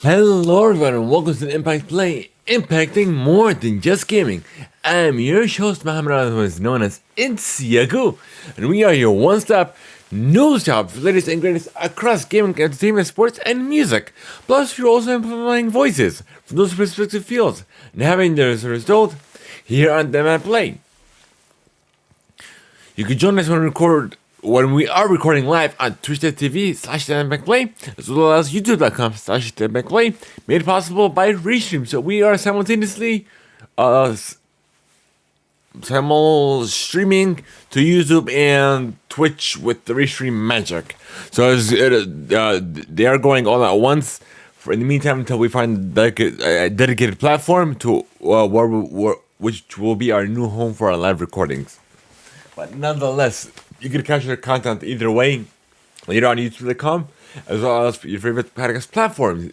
Hello everyone and welcome to the Impact Play, impacting more than just gaming. I'm your host Muhammad, otherwise known as It's Yaku, and we are your one-stop news shop for the latest and greatest across gaming, entertainment, sports, and music. Plus, we're also amplifying voices from those respective fields and having their result here on the Impact Play. You can join us when we are recording live on twitch.tv/Theimpactplay, as well as youtube.com/Theimpactplay, made possible by Restream. So we are simultaneously streaming to YouTube and Twitch with the Restream magic. So they are going all at once. In the meantime, until we find a dedicated platform to which will be our new home for our live recordings. But nonetheless, you can catch your content either way, later on YouTube.com, as well as your favorite podcast platforms.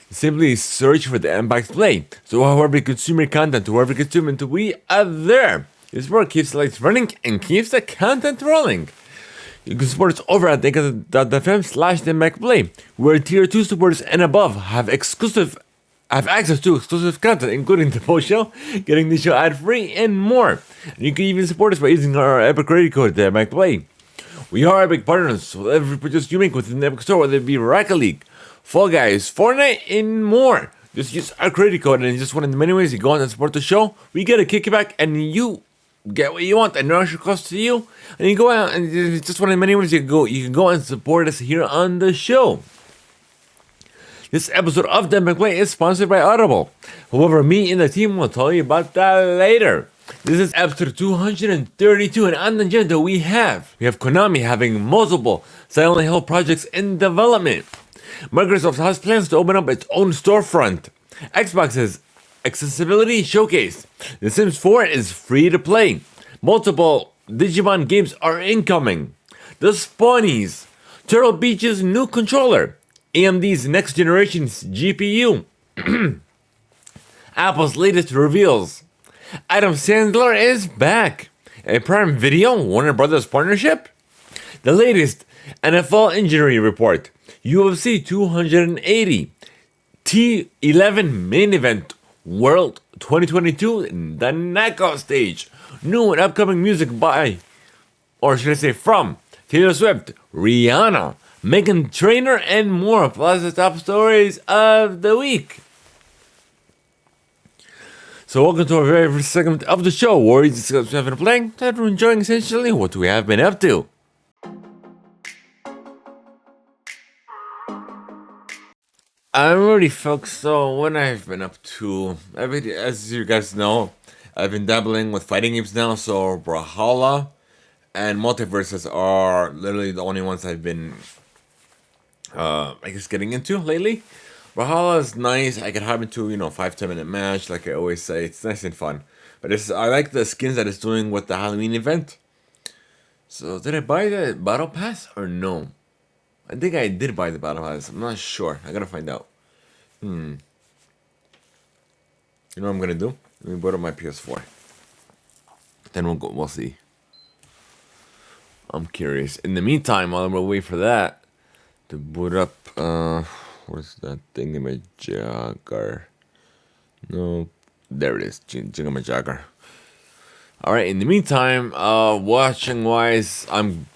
Simply search for the Impact Play. So however you consume your content, whoever you consume it, we are there. This work keeps the lights running and keeps the content rolling. You can support us over at anchor.fm/theimpactplay, where tier 2 supporters and above have access to exclusive content, including the post show, getting the show ad free, and more. And you can even support us by using our Epic credit code, the Epic Play. We are Epic partners, so every purchase you make within the Epic Store, whether it be Rocket League, Fall Guys, Fortnite, and more, just use our credit code, and it's just one of the many ways you go on and support the show. We get a kickback, and you get what you want, and no extra cost to you. And you go out, and it's just one of the many ways you can go and support us here on the show. This episode of Theimpactplay Play is sponsored by Audible. However, me and the team will tell you about that later. This is episode 232, and on the agenda we have Konami having multiple Silent Hill projects in development. Microsoft has plans to open up its own storefront. Xbox's accessibility showcase. The Sims 4 is free to play. Multiple Digimon games are incoming. The Spawnies. Turtle Beach's new controller. AMD's next generation GPU. Apple's latest reveals. Adam Sandler is back. A Prime Video Warner Brothers partnership. The latest NFL injury report. UFC 280. T11 main event World 2022 in the knockout stage. New and upcoming music by, or should I say from, Taylor Swift, Rihanna, Megan Trainor, and more, plus the top stories of the week. So welcome to our very first segment of the show, where we discuss what we have been playing, that we're enjoying essentially what we have been up to. Alrighty folks, so what I've been up to, as you guys know, I've been dabbling with fighting games now, so Brawlhalla and Multiverses are literally the only ones I've been getting into lately. Brawlhalla is nice. I can hop into 5-10 minute match, like I always say. It's nice and fun. But I like the skins that it's doing with the Halloween event. So did I buy the battle pass or no? I think I did buy the battle pass. I'm not sure. I gotta find out. You know what I'm gonna do? Let me boot up my PS4. Then we'll see. I'm curious. In the meantime, while I'm gonna wait for that to boot up, where's that thingamajigger? No, there it is, Jingamajigger. Alright, in the meantime, watching wise, I'm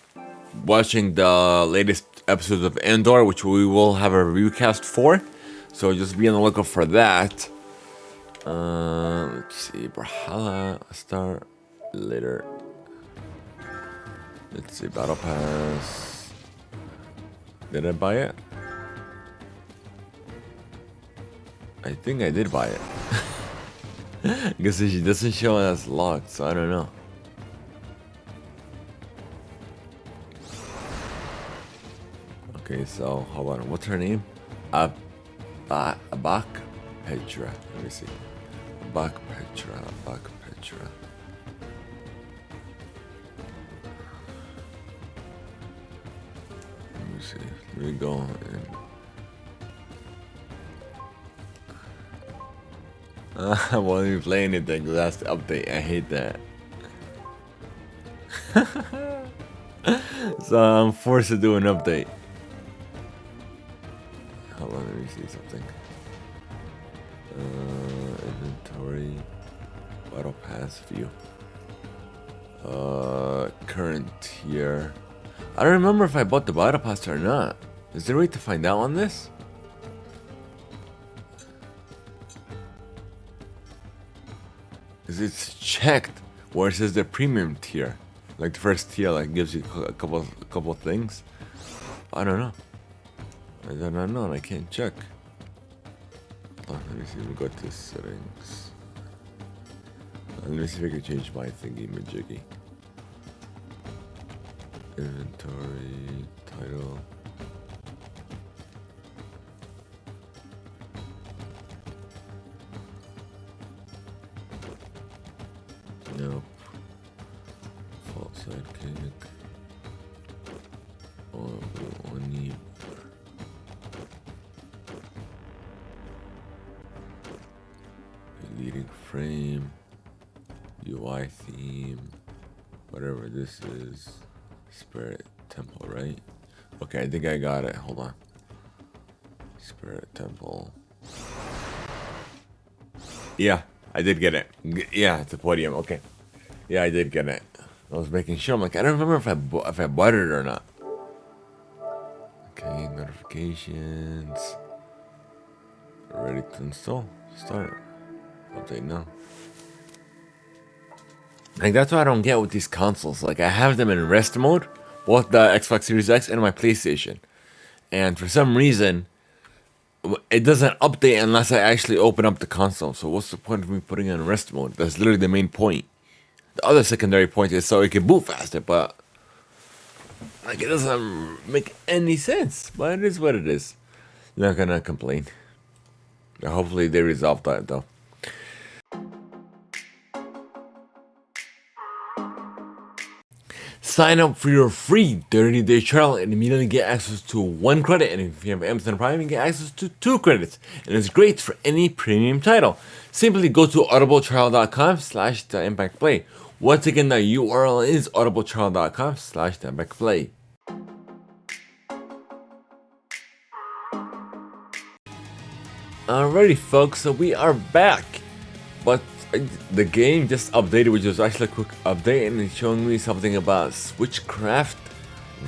watching the latest episodes of Andor, which we will have a review cast for. So just be on the lookout for that. Let's see, Brawlhalla, start later. Let's see, Battle Pass. Did I buy it? I think I did buy it. I guess she doesn't show as locked, so I don't know. Okay, so hold on. What's her name? Abak Petra. Let me see. Abak Petra. Let me see. Let me go and. I won't be playing it the last update. I hate that. So I'm forced to do an update. Hold on, let me see something. Inventory, battle pass view. Current tier. I don't remember if I bought the battle pass or not. Is there a way to find out on this? Because it's checked where it says the premium tier. Like the first tier, like gives you a couple things. I don't know. I do not know. I can't check. Oh, let me see. We go to settings. Let me see if I can change my thingy majiggy. Inventory title. Nope. Fault sidekick. Oni. Leading frame. UI theme. Whatever this is. Spirit Temple, right? Okay, I think I got it. Hold on. Spirit Temple. Yeah, I did get it. Yeah, it's a podium. Okay. Yeah, I did get it. I was making sure. I'm like, I don't remember if I bought it or not. Okay, notifications. Ready to install. Start. Update now. Like, that's what I don't get with these consoles. Like, I have them in rest mode, both the Xbox Series X and my PlayStation. And for some reason, it doesn't update unless I actually open up the console. So what's the point of me putting it in rest mode? That's literally the main point. The other secondary point is so it can boot faster, but like, it doesn't make any sense. But it is what it is. Not gonna complain. Hopefully they resolve that though. Sign up for your free 30-day trial and immediately get access to 1 credit. And if you have Amazon Prime, you get access to 2 credits. And it's great for any premium title. Simply go to audibletrial.com/theimpactplay. Once again, the URL is audibletrial.com/theimpactplay. Alrighty, folks, so we are back. But the game just updated, which was actually a quick update, and it's showing me something about Switchcraft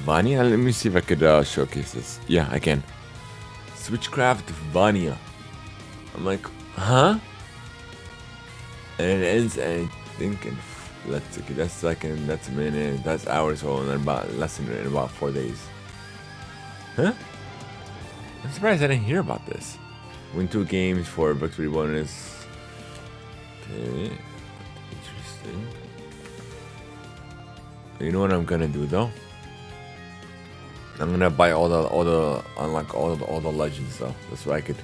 Vania. Let me see if I could showcase this. Yeah, I can. Switchcraft Vania. I'm like, huh? And it ends, I think, in let's see, that's second, that's a minute, that's hours, so in about less than in about 4 days. Huh? I'm surprised I didn't hear about this. Win 2 games for victory bonus. Okay, interesting. You know what I'm gonna do though? I'm gonna buy all the legends though. That's why I could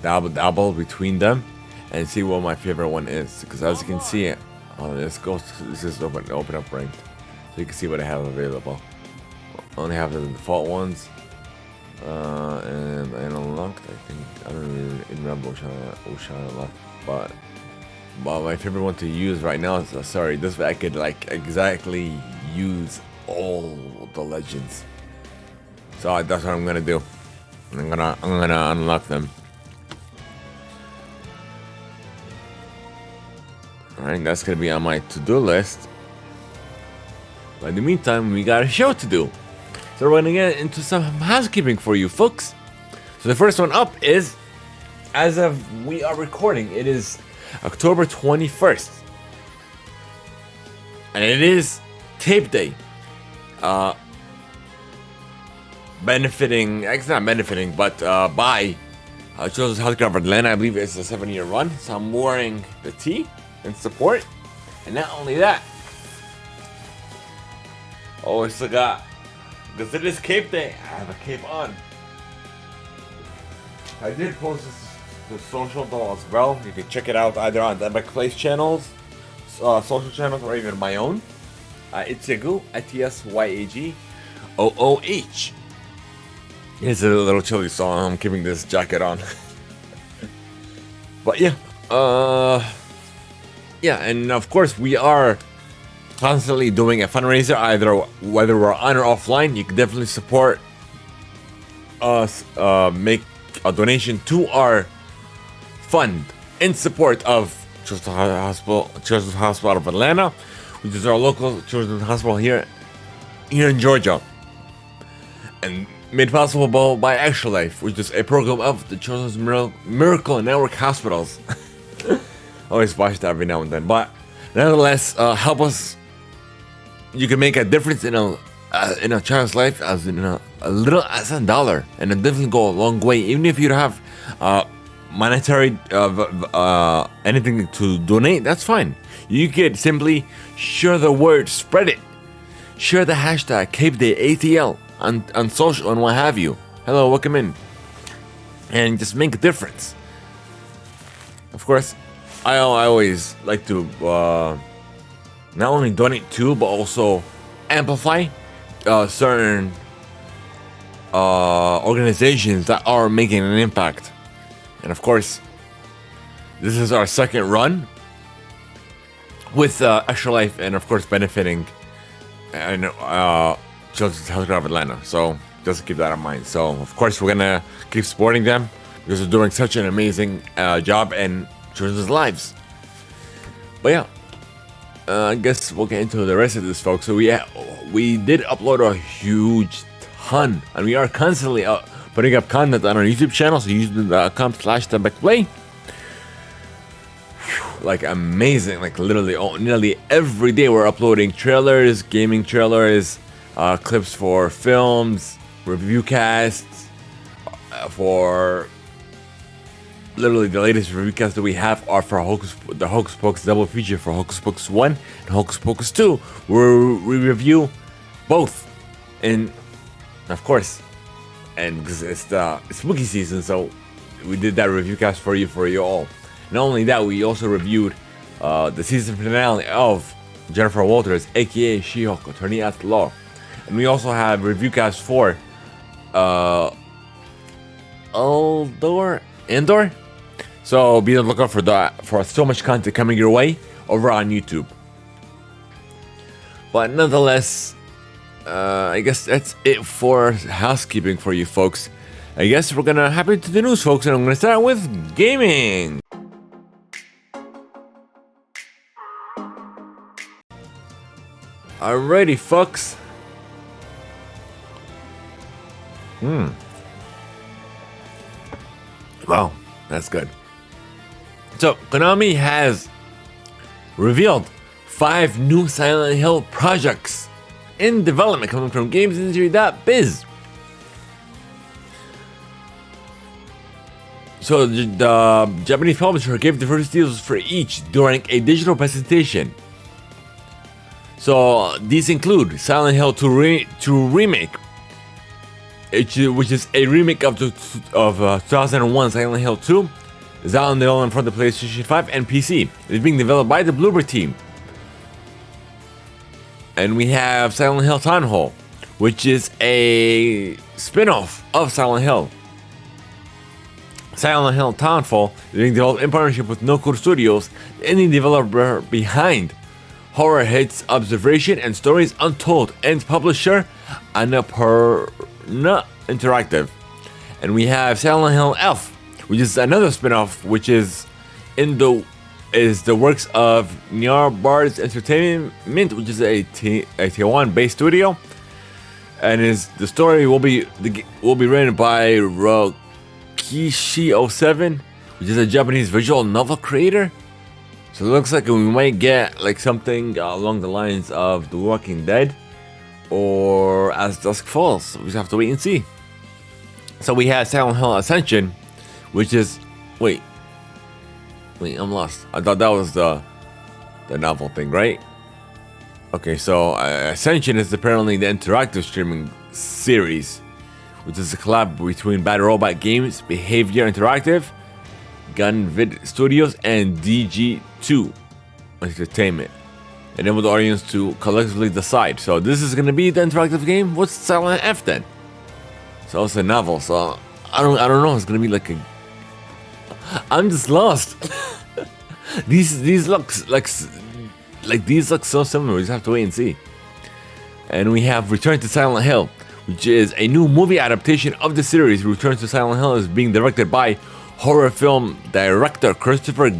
dabble between them and see what my favorite one is. Because as you can see, let's go. This is open up ranked, so you can see what I have available. I only have the default ones, and I unlocked. I think I don't even remember which I unlocked, but my favorite one to use right now is this way I could like exactly use all the legends. So that's what I'm gonna do. I'm gonna unlock them. Alright, that's gonna be on my to-do list. But in the meantime, we got a show to do. So we're gonna get into some housekeeping for you folks. So the first one up is, as of we are recording, it is October 21st. And it is Tape Day. Benefiting, it's not benefiting, but by Children's Healthcare of Atlanta. I believe it's a 7-year run. So I'm wearing the tee in support. And not only that, I still got, because it is Cape Day, I have a cape on. I did post this to social though as well. You can check it out either on the Theimpactplay channels, social channels, or even my own. It's Yagoo, ITSYAGOOH. It's a little chilly, so I'm keeping this jacket on. But yeah, and of course we are constantly doing a fundraiser, either whether we're on or offline. You can definitely support us, make a donation to our fund in support of Children's Hospital of Atlanta, which is our local children's hospital here in Georgia, and made possible by Extra Life, which is a program of the Children's Miracle Network Hospitals. Always watch that every now and then, but nonetheless, help us. You can make a difference in a child's life as in a little as $1, and it definitely go a long way. Even if you don't have monetary anything to donate, that's fine. You could simply share the word, spread it, share the hashtag CapeDayATL on social and what have you. Hello, welcome in, and just make a difference. Of course, I always like to not only donate to, but also amplify certain organizations that are making an impact. And of course, this is our second run with Extra Life, and of course benefiting and Children's Hospital of Atlanta. So just keep that in mind. So of course we're gonna keep supporting them because they're doing such an amazing job in children's lives. But yeah, I guess we'll get into the rest of this, folks. So we did upload a huge ton, and we are constantly putting up content on our YouTube channel. So youtube.com/Theimpactplay. Like amazing, like literally nearly every day we're uploading trailers, gaming trailers, clips for films, review casts, for literally the latest review casts that we have are for the Hocus Pocus double feature for Hocus Pocus 1 and Hocus Pocus 2, where we review both. And of course, and because it's the spooky season, so we did that review cast for you all. Not only that, we also reviewed the season finale of Jennifer Walters, aka She-Hulk, Attorney at Law. And we also have review cast for Andor. So be on the lookout for so much content coming your way over on YouTube. But nonetheless, I guess that's it for housekeeping for you folks. I guess we're gonna hop into the news, folks, and I'm gonna start with gaming. Alrighty, folks. Wow, that's good. So, Konami has revealed 5 new Silent Hill projects in development coming from GamesIndustry.biz. So, the Japanese publisher gave the first deals for each during a digital presentation. So, these include Silent Hill 2 Remake, which is a remake of 2001 Silent Hill 2. Is out on development for the PlayStation 5 and PC. It is being developed by the Bloober team. And we have Silent Hill Town Hall, which is a spin-off of Silent Hill. Silent Hill Town Hall is being developed in partnership with No-Code Studios, the indie developer behind horror hits Observation and Stories Untold, and publisher Annapurna Interactive. And we have Silent Hill F, which is another spin-off, which is the works of Niar Bars Entertainment, which is a Taiwan-based studio, and the story will be written by Rokishi07, which is a Japanese visual novel creator. So it looks like we might get like something along the lines of The Walking Dead or As Dusk Falls. We just have to wait and see. So we have Silent Hill Ascension, which is wait, I'm lost. I thought that was the novel thing, right? Okay, so Ascension is apparently the interactive streaming series, which is a collab between Bad Robot Games, Behavior Interactive, Gunvid Studios, and DG2 Entertainment. Enable the audience to collectively decide. So this is gonna be the interactive game. What's Silent F then? So it's a novel. So I don't know. It's gonna be like a. I'm just lost. these looks like these look so similar. We just have to wait and see. And we have Return to Silent Hill, which is a new movie adaptation of the series. Returns to Silent Hill is being directed by horror film director Christopher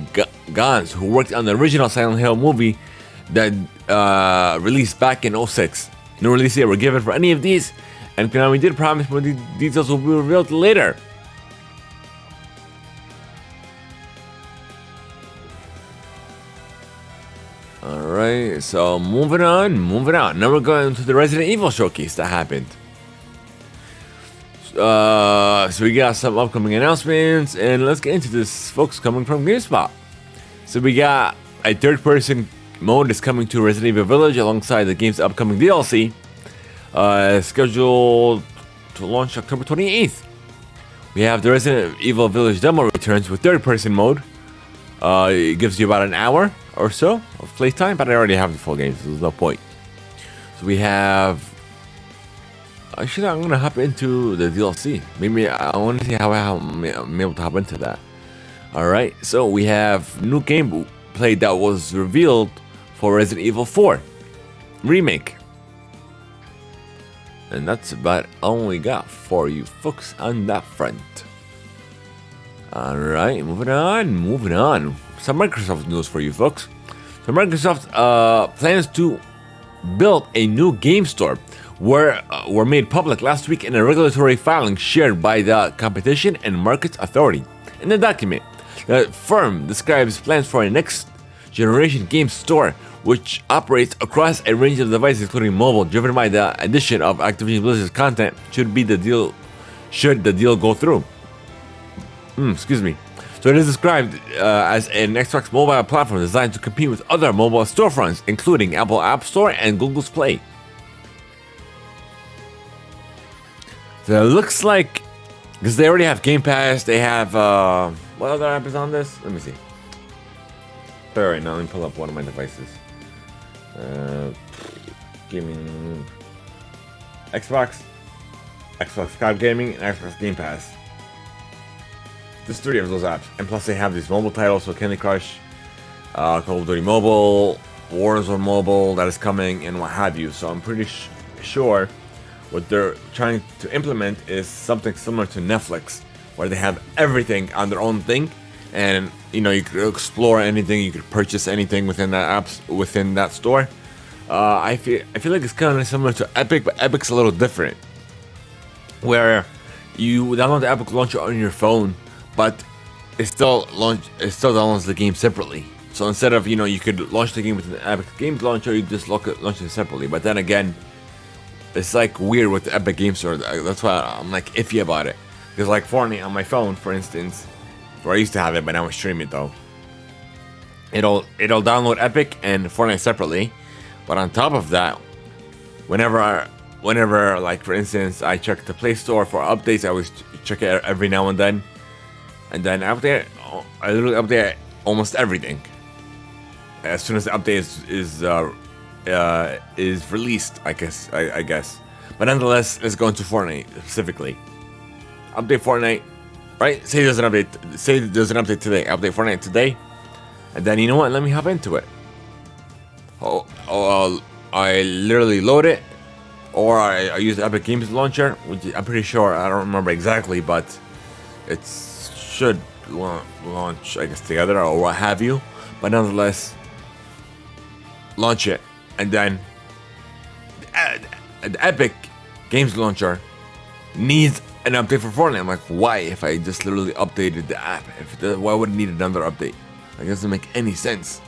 Gans, who worked on the original Silent Hill movie that released back in 2006. No release date were given for any of these, and Konami did promise more details will be revealed later. Alright, so moving on. Now we're going to the Resident Evil showcase that happened. So we got some upcoming announcements, and let's get into this, folks, coming from GameSpot. So we got a third-person mode is coming to Resident Evil Village alongside the game's upcoming DLC, scheduled to launch October 28th. We have the Resident Evil Village demo returns with third-person mode. It gives you about an hour or so of playtime, but I already have the full game, so there's no point. So we have... Actually, I'm gonna hop into the DLC. Maybe I want to see how I'm able to hop into that. Alright, so we have new gameplay that was revealed for Resident Evil 4 Remake. And that's about all we got for you folks on that front. Alright, moving on. Some Microsoft news for you folks. So Microsoft plans to build a new game store were made public last week in a regulatory filing shared by the Competition and Markets Authority. In the document, the firm describes plans for a next-generation game store which operates across a range of devices, including mobile, driven by the addition of Activision Blizzard's content should the deal go through. Excuse me. So it is described as an Xbox mobile platform designed to compete with other mobile storefronts, including Apple App Store and Google's Play. So it looks like, because they already have Game Pass, they have, what other app is on this? Let me see. Alright, now let me pull up one of my devices. Gaming, Xbox Cloud Gaming, and Xbox Game Pass. There's 3 of those apps, and plus they have these mobile titles, so Candy Crush, Call of Duty Mobile, Warzone Mobile that is coming, and what have you. So I'm pretty sure what they're trying to implement is something similar to Netflix, where they have everything on their own thing, and you could explore anything, you could purchase anything within that store. I feel like it's kind of similar to Epic, but Epic's a little different, where you download the Epic launcher on your phone, but it still downloads the game separately. So instead of you could launch the game with an Epic Games launcher, you just launch it separately. But then again, it's like weird with the Epic Games Store. That's why I'm like iffy about it. Because like Fortnite on my phone, for instance, where I used to have it, but now I stream it though. It'll download Epic and Fortnite separately. But on top of that, whenever like for instance I check the Play Store for updates, I always check it every now and then. And then I literally update almost everything as soon as the update is released. I guess. But nonetheless, let's go into Fortnite specifically. Update Fortnite, right? Say there's an update today. Update Fortnite today, and then you know what? Let me hop into it. I literally load it, or I use the Epic Games launcher, which I'm pretty sure, I don't remember exactly, but it should launch, I guess, together or what have you. But nonetheless, launch it, and then the Epic Games launcher needs an update for Fortnite. I'm like, why? If I just literally updated the app, why would it need another update? It doesn't make any sense.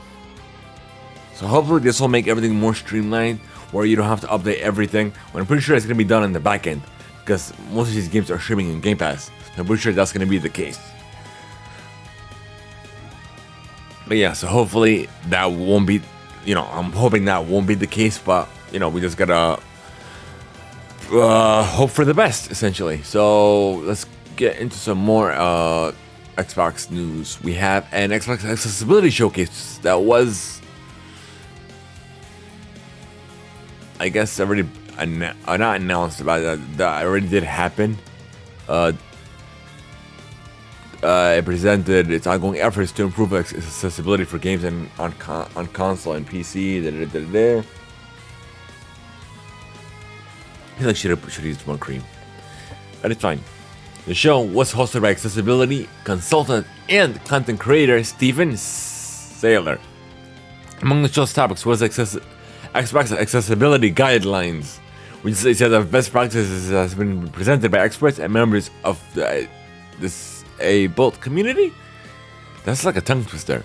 So hopefully this will make everything more streamlined, where you don't have to update everything. But I'm pretty sure it's gonna be done in the back end, because most of these games are streaming in Game Pass. So I'm pretty sure that's gonna be the case. But yeah, so hopefully that won't be, I'm hoping that won't be the case. But we just gotta hope for the best, essentially. So let's get into some more Xbox news. We have an Xbox accessibility showcase that was, I guess, already not announced, but that already did happen. It presented its ongoing efforts to improve accessibility for games on console and PC. He like should use more cream, but it's fine. The show was hosted by accessibility consultant and content creator Steven Saylor. Among the show's topics was Xbox accessibility guidelines, which is a set of best practices that has been presented by experts and members of the disabled community. That's like a tongue twister.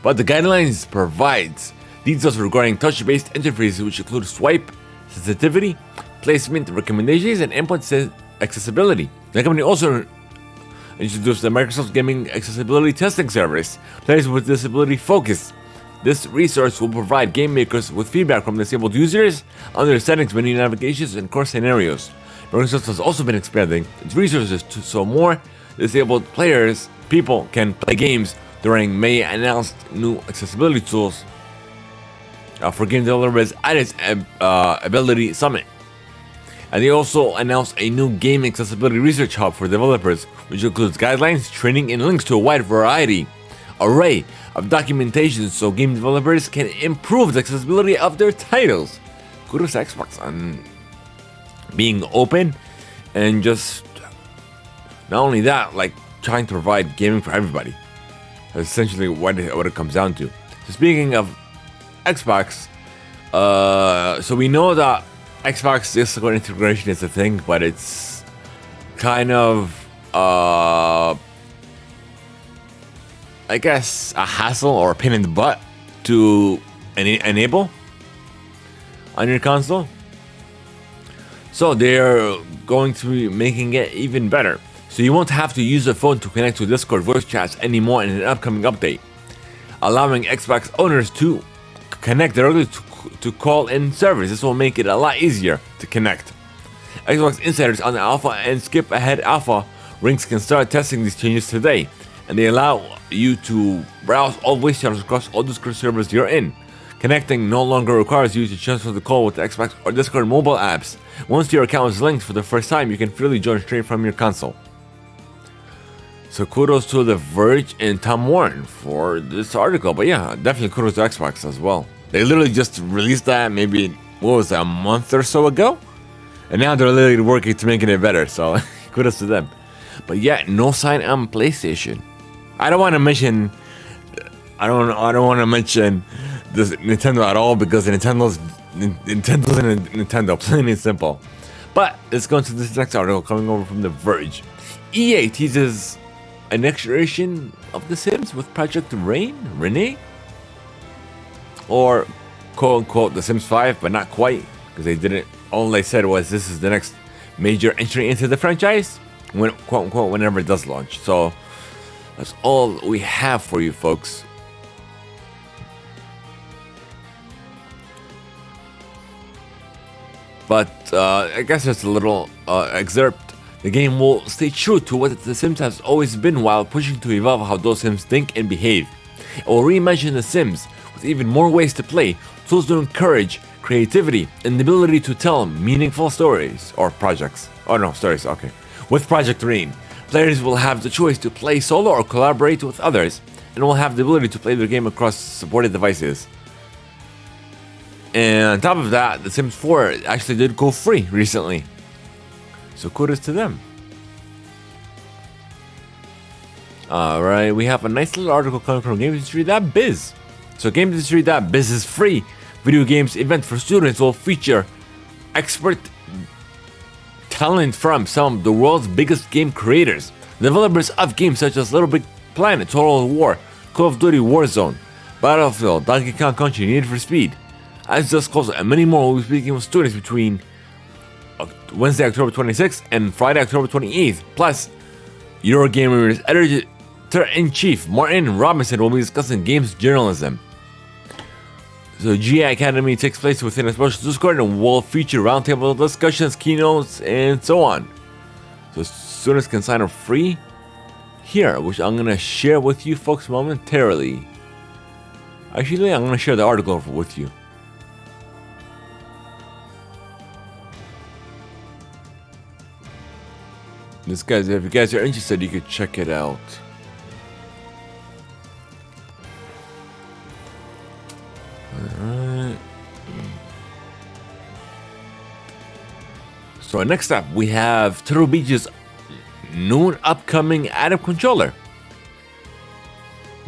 But the guidelines provides details regarding touch-based interfaces, which include swipe, sensitivity, placement, recommendations, and input accessibility. The company also introduced the Microsoft Gaming Accessibility Testing Service, players with disability focus. This resource will provide game makers with feedback from disabled users on their settings, menu navigations, and core scenarios. Microsoft has also been expanding its resources so more disabled people can play games. During May, announced new accessibility tools for game developers at its Ability Summit. And they also announced a new game accessibility research hub for developers, which includes guidelines, training, and links to a wide array of documentation so game developers can improve the accessibility of their titles. Kudos to Xbox on being open and just not only that, like trying to provide gaming for everybody. That's essentially what it comes down to. So speaking of Xbox, so we know that Xbox discord integration is a thing, but it's kind of I guess a hassle or a pain in the butt to enable on your console. So they're going to be making it even better. So you won't have to use a phone to connect to Discord voice chats anymore in an upcoming update, allowing Xbox owners to connect directly to call-in servers. This will make it a lot easier to connect. Xbox insiders on the alpha and skip ahead alpha ranks can start testing these changes today, and they allow you to browse all voice channels across all Discord servers you're in. Connecting no longer requires you to transfer the call with the Xbox or Discord mobile apps. Once your account is linked for the first time, you can freely join straight from your console. So kudos to The Verge and Tom Warren for this article. But yeah, definitely kudos to Xbox as well. They literally just released that maybe, what was that, a month or so ago? And now they're literally working to making it better. So kudos to them. But yeah, no sign on PlayStation. I don't want to mention this Nintendo at all because Nintendo's Nintendo, plain and simple. But let's go into this next article coming over from The Verge. EA teases a next generation of The Sims with Project Renee? Or quote unquote The Sims 5, but not quite, because they didn't. All they said was this is the next major entry into the franchise, when quote unquote whenever it does launch. So that's all we have for you folks. But I guess it's a little excerpt. The game will stay true to what The Sims has always been while pushing to evolve how those Sims think and behave. It will reimagine The Sims with even more ways to play, tools to encourage creativity, and the ability to tell meaningful stories or projects. Oh no, stories, okay. With Project Rain, players will have the choice to play solo or collaborate with others, and will have the ability to play the game across supported devices. And on top of that, The Sims 4 actually did go free recently. So kudos to them. Alright, we have a nice little article coming from GamesIndustry.biz. So GamesIndustry.biz's free video games event for students will feature expert talent from some of the world's biggest game creators, developers of games such as Little Big Planet, Total War, Call of Duty Warzone, Battlefield, Donkey Kong Country, Need for Speed, As Disclosed, and many more will be speaking with students between Wednesday, October 26th and Friday, October 28th. Plus, Eurogamer's editor-in-chief Martin Robinson will be discussing games journalism. So GI Academy takes place within a special Discord and will feature roundtable discussions, keynotes, and so on. So students can sign up free here, which I'm going to share with you folks momentarily. Actually, I'm going to share the article with you. This guys, if you guys are interested, you could check it out. Alright. So next up, we have Turtle Beach's new upcoming Atom controller,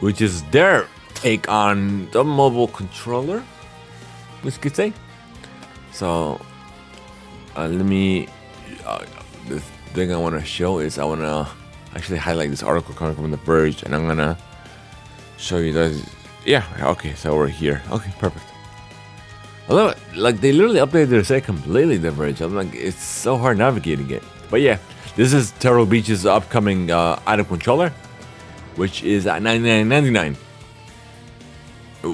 which is their take on the mobile controller, which you could say. So let me. The thing I want to show is I want to actually highlight this article coming from The Verge, and I'm gonna show you guys. Yeah, okay, so we're here. Okay, perfect. I love it. Like, they literally updated their site completely, The Verge. I'm like, it's so hard navigating it. But yeah, this is Turtle Beach's upcoming item controller, which is at $99.99.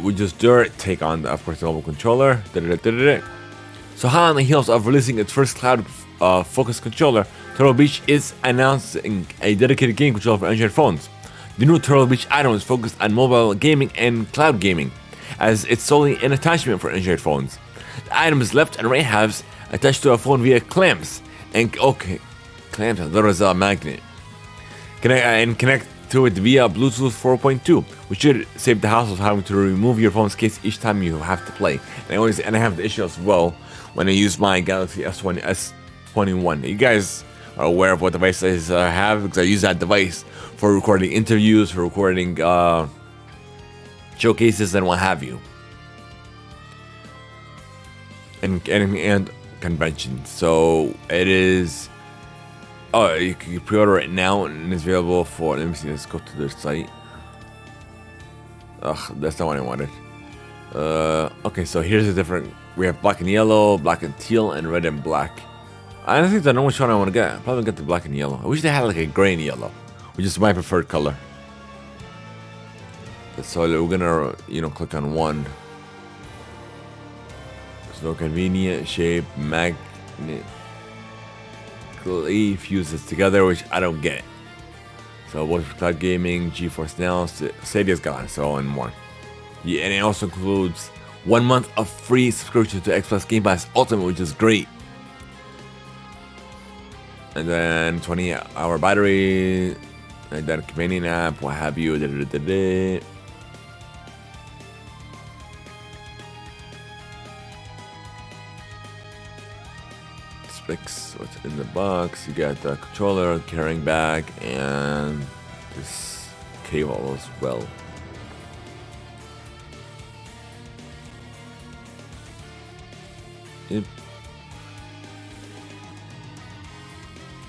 Which is their take on, of course, the mobile controller. So hot on the heels of releasing its first cloud focused controller, Turtle Beach is announcing a dedicated game controller for Android phones. The new Turtle Beach item is focused on mobile gaming and cloud gaming, as it's solely an attachment for Android phones. The item is left and right halves attached to a phone via clamps, and clamps, there is a magnet. Connect to it via Bluetooth 4.2, which should save the hassle of having to remove your phone's case each time you have to play. And I have the issue as well when I use my Galaxy S21. You guys are aware of what devices I have, because I use that device for recording interviews, for recording showcases, and what have you, and conventions. So it is. Oh, you can pre-order it now, and it's available for. Let me see. Let's go to their site. Ugh, that's not what I wanted. Okay, so here's the different. We have black and yellow, black and teal, and red and black. I don't think I know which one I want to get. I'll probably get the black and yellow. I wish they had like a gray and yellow, which is my preferred color. So we're gonna, click on one. There's no convenient shape, magnet. Fuses together, which I don't get. So both for cloud gaming, GeForce Now, Stadia's gone, so and more. Yeah, and it also includes 1 month of free subscription to Xbox Game Pass Ultimate, which is great. And then 20-hour battery, and then a companion app, what have you. Specs, what's in the box? You got the controller, carrying bag, and this cable as well. Yep.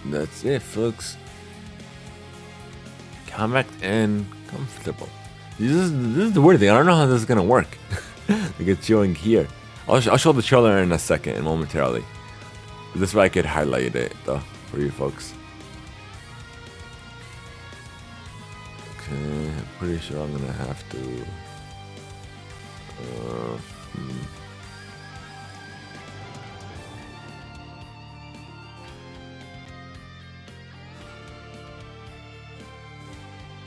That's it, folks. Compact and comfortable. This is the weird thing. I don't know how this is gonna work. Like, it's showing here. I'll show the trailer in a second, momentarily. This way I could highlight it though for you folks. Okay, I'm pretty sure I'm gonna have to.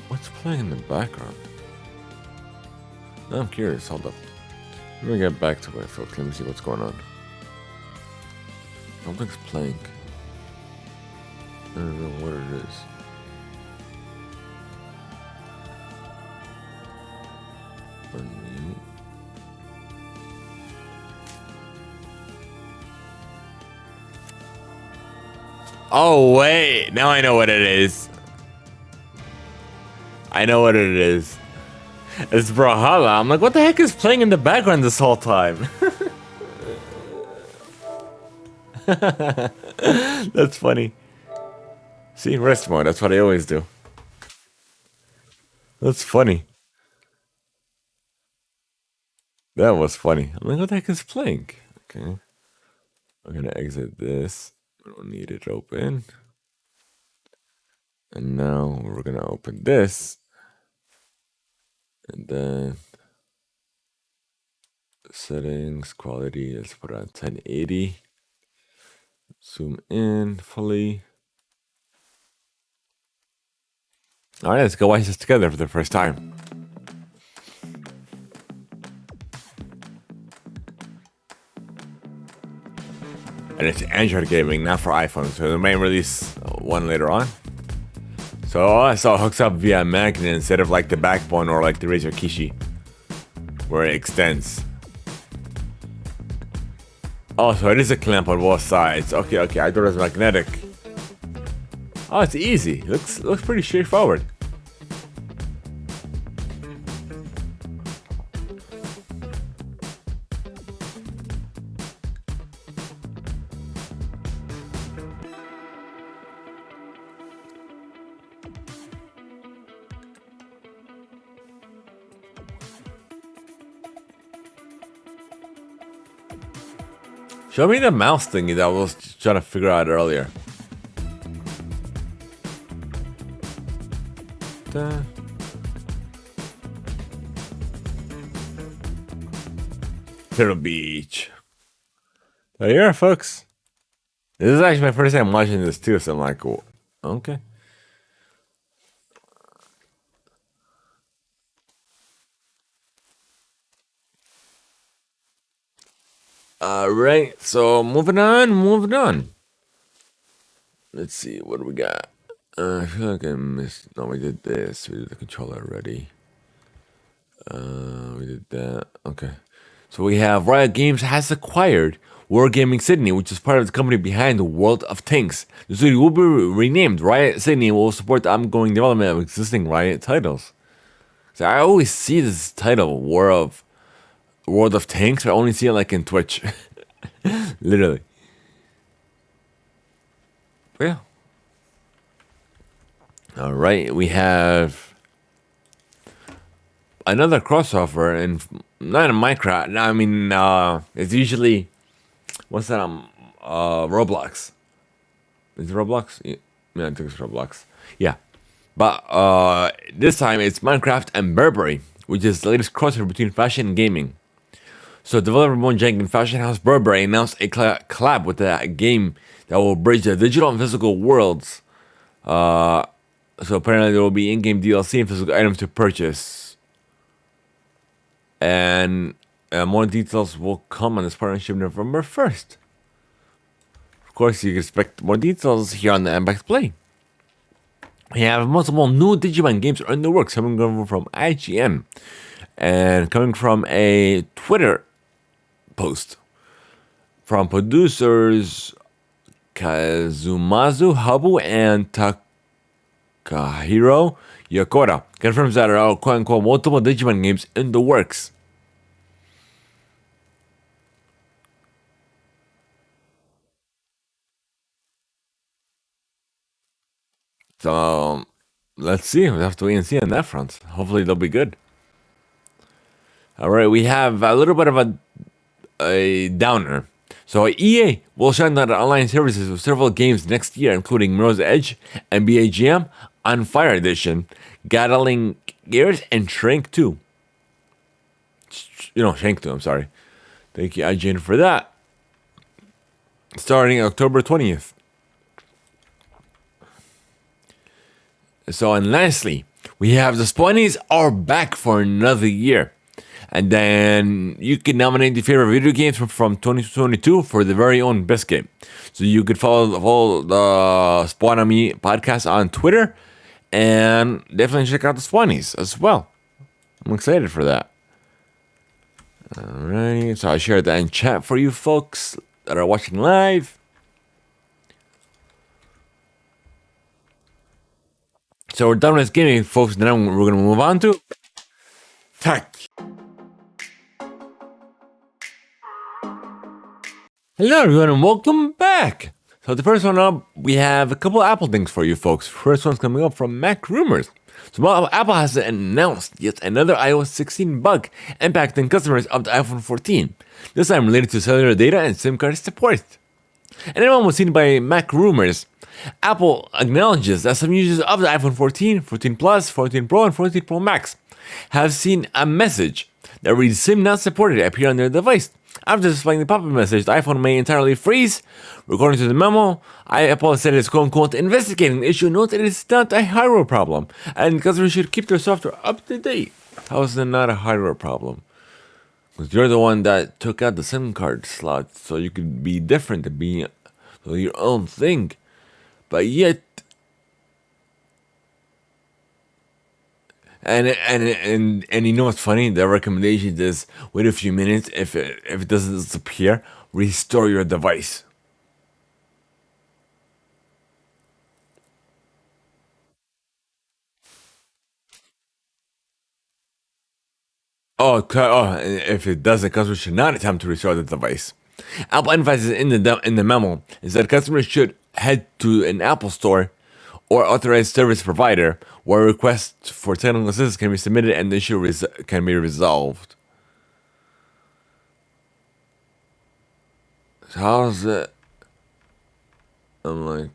What's playing in the background? Now I'm curious. Hold up. Let me get back to it, folks. Let me see what's going on. Something's playing. I don't know what it is. Unmute. Oh wait, now I know what it is. I know what it is. It's Brawlhalla. I'm like, what the heck is playing in the background this whole time? That's funny. See, rest mode. That's what I always do. That's funny. That was funny. I'm like, what the heck is playing? Okay. I'm gonna exit this. We don't need it open. And now we're gonna open this. And then settings, quality, let's put it on 1080. Zoom in fully. All right, let's go watch this together for the first time. And it's Android gaming, not for iPhone, so they may release one later on. So I saw it hooks up via magnet instead of like the backbone or like the Razer Kishi, where it extends. Oh, so it is a clamp on both sides. Okay, okay. I thought it was magnetic. Oh, it's easy. Looks pretty straightforward. Show me the mouse thingy that I was trying to figure out earlier. Turtle Beach. So here, folks. This is actually my first time watching this too, so I'm like, oh, okay. Alright, so moving on. Let's see, what do we got? I feel like I missed. No, we did this. We did the controller already. We did that. Okay. So we have Riot Games has acquired Wargaming Sydney, which is part of the company behind the World of Tanks. The studio will be renamed Riot Sydney and will support the ongoing development of existing Riot titles. So I always see this title, World of Tanks, but I only see it like in Twitch. Literally. But yeah. Alright, we have another crossover, and not in Minecraft. I mean, it's usually, what's that? Roblox. Is it Roblox? Yeah, I think it's Roblox. Yeah, but this time it's Minecraft and Burberry, which is the latest crossover between fashion and gaming. So developer Mojang and fashion house Burberry announced a collab with the game that will bridge the digital and physical worlds. So apparently there will be in-game DLC and physical items to purchase. And more details will come on this partnership November 1st. Of course, you can expect more details here on the Theimpactplay. We have multiple new Digimon games in the works coming over from IGN. And coming from a Twitter post from producers Kazumazu Habu and Takahiro Yokota confirms that there are quote-unquote multiple Digimon games in the works. So let's see. We have to wait and see on that front. Hopefully they'll be good. All right, we have a little bit of a downer. So EA will shut down online services with several games next year, including Mirror's Edge, NBA Jam, On Fire Edition, Gatling Gears, and Shrink 2. Shrink 2, I'm sorry. Thank you, IGN, for that. Starting October 20th. So, and lastly, we have the Spawnies are back for another year. And then you can nominate your favorite video games from 2022 for the very own best game. So you could follow the Spawn on Me podcast on Twitter, and definitely check out the Spawnies as well. I'm excited for that. Alright, so I shared that in chat for you folks that are watching live. So we're done with gaming, folks. Now we're going to move on to tech. Hello everyone and welcome back. So the first one up, we have a couple Apple things for you folks. First one's coming up from Mac Rumors. So Apple has announced yet another iOS 16 bug impacting customers of the iPhone 14. This time related to cellular data and SIM card support. And it was seen by Mac Rumors. Apple acknowledges that some users of the iPhone 14, 14 Plus, 14 Pro, and 14 Pro Max have seen a message that reads SIM not supported appear on their device. After displaying the pop-up message, the iPhone may entirely freeze. According to the memo, Apple said it's quote-unquote investigating the issue. Note that it's not a hardware problem, and customers should keep their software up to date. How is it not a hardware problem? Because you're the one that took out the SIM card slot, so you could be different and be your own thing. But yet, and you know what's funny? The recommendation is wait a few minutes. If it doesn't disappear, restore your device. If it doesn't, customers should not attempt to restore the device. Apple emphasizes in the memo is that customers should head to an Apple store or authorized service provider where requests for technical assistance can be submitted and the issue can be resolved. So how's it? I'm like,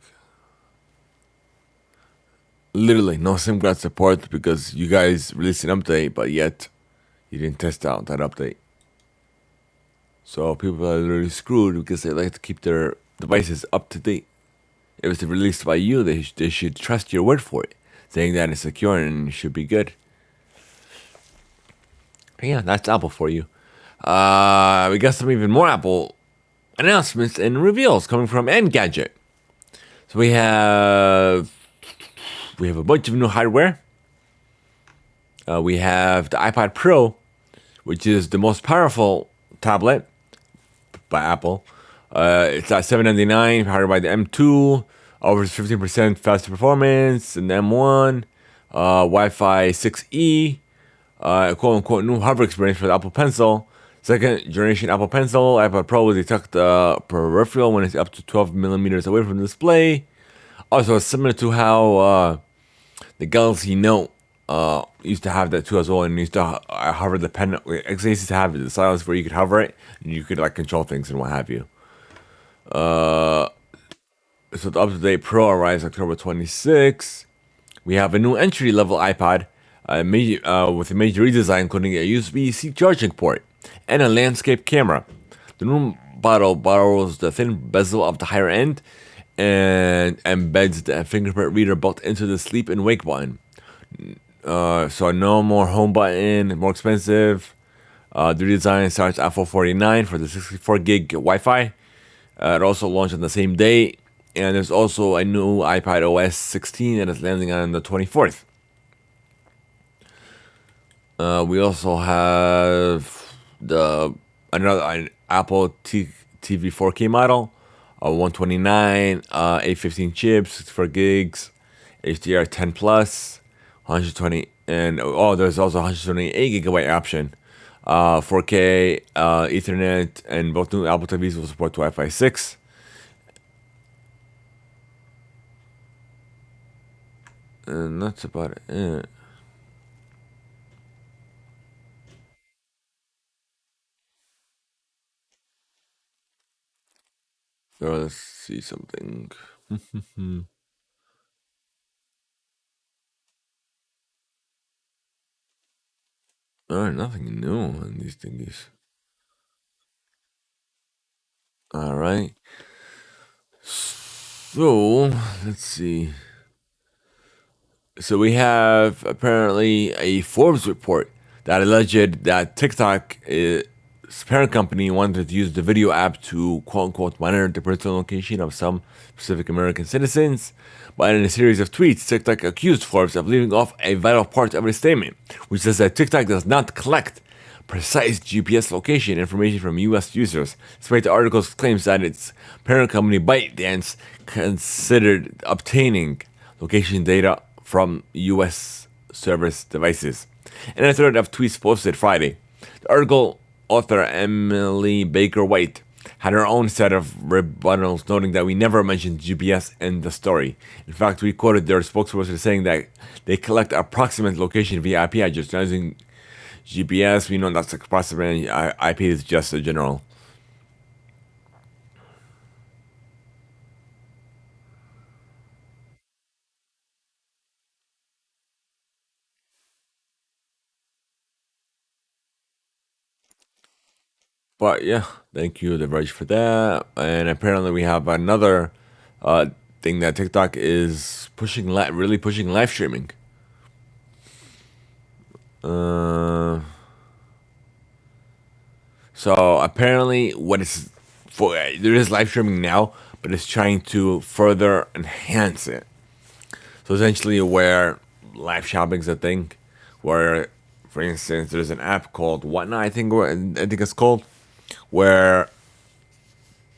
literally no SIM card support because you guys released an update, but yet you didn't test out that update. So people are literally screwed because they like to keep their devices up to date. If it's released by you, they should trust your word for it, saying that it's secure and it should be good. Yeah, that's Apple for you. We got some even more Apple announcements and reveals coming from Engadget. So we have a bunch of new hardware. We have the iPad Pro, which is the most powerful tablet by Apple. It's at $799, powered by the M2, offers 15% faster performance, and M1, Wi-Fi 6E, quote unquote new hover experience for the Apple Pencil. Second generation Apple Pencil, iPad Pro will detect the peripheral when it's up to 12 millimeters away from the display. Also, it's similar to how the Galaxy Note used to have that too as well, and used to hover the pen. It used to have the stylus where you could hover it and you could like control things and what have you. So the up-to-date Pro arrives October 26. We have a new entry-level iPad with a major redesign, including a USB-C charging port and a landscape camera. The new model borrows the thin bezel of the higher end and embeds the fingerprint reader built into the sleep and wake button. So no more home button, more expensive. The redesign starts at $449 for the 64 gig Wi-Fi. It also launched on the same day, and there's also a new iPad OS 16 that is landing on the 24th. We also have another Apple TV 4K model, 129, 815 chips, 64 gigs, HDR 10 plus, 120, and there's also 128 gigabyte option. 4K, Ethernet, and both new Apple TVs will support Wi-Fi 6. And that's about it. So let's see something. Alright, nothing new on these thingies. Alright. So, let's see. So we have apparently a Forbes report that alleged that TikTok, its parent company, wanted to use the video app to quote unquote monitor the personal location of some specific American citizens. But in a series of tweets, TikTok accused Forbes of leaving off a vital part of its statement, which says that TikTok does not collect precise GPS location information from US users, despite the article's claims that its parent company ByteDance considered obtaining location data from US service devices. In a thread of tweets posted Friday, the article author Emily Baker White had her own set of rebuttals, noting that we never mentioned GPS in the story. In fact, we quoted their spokesperson saying that they collect approximate location via IP address. Not using GPS, we know that's approximate. IP is just a general. But yeah, thank you, The Verge, for that. And apparently, we have another thing that TikTok is really pushing live streaming. So apparently, there is live streaming now, but it's trying to further enhance it. So essentially, where live shopping is a thing, where, for instance, there's an app called Whatnot, I think it's called, where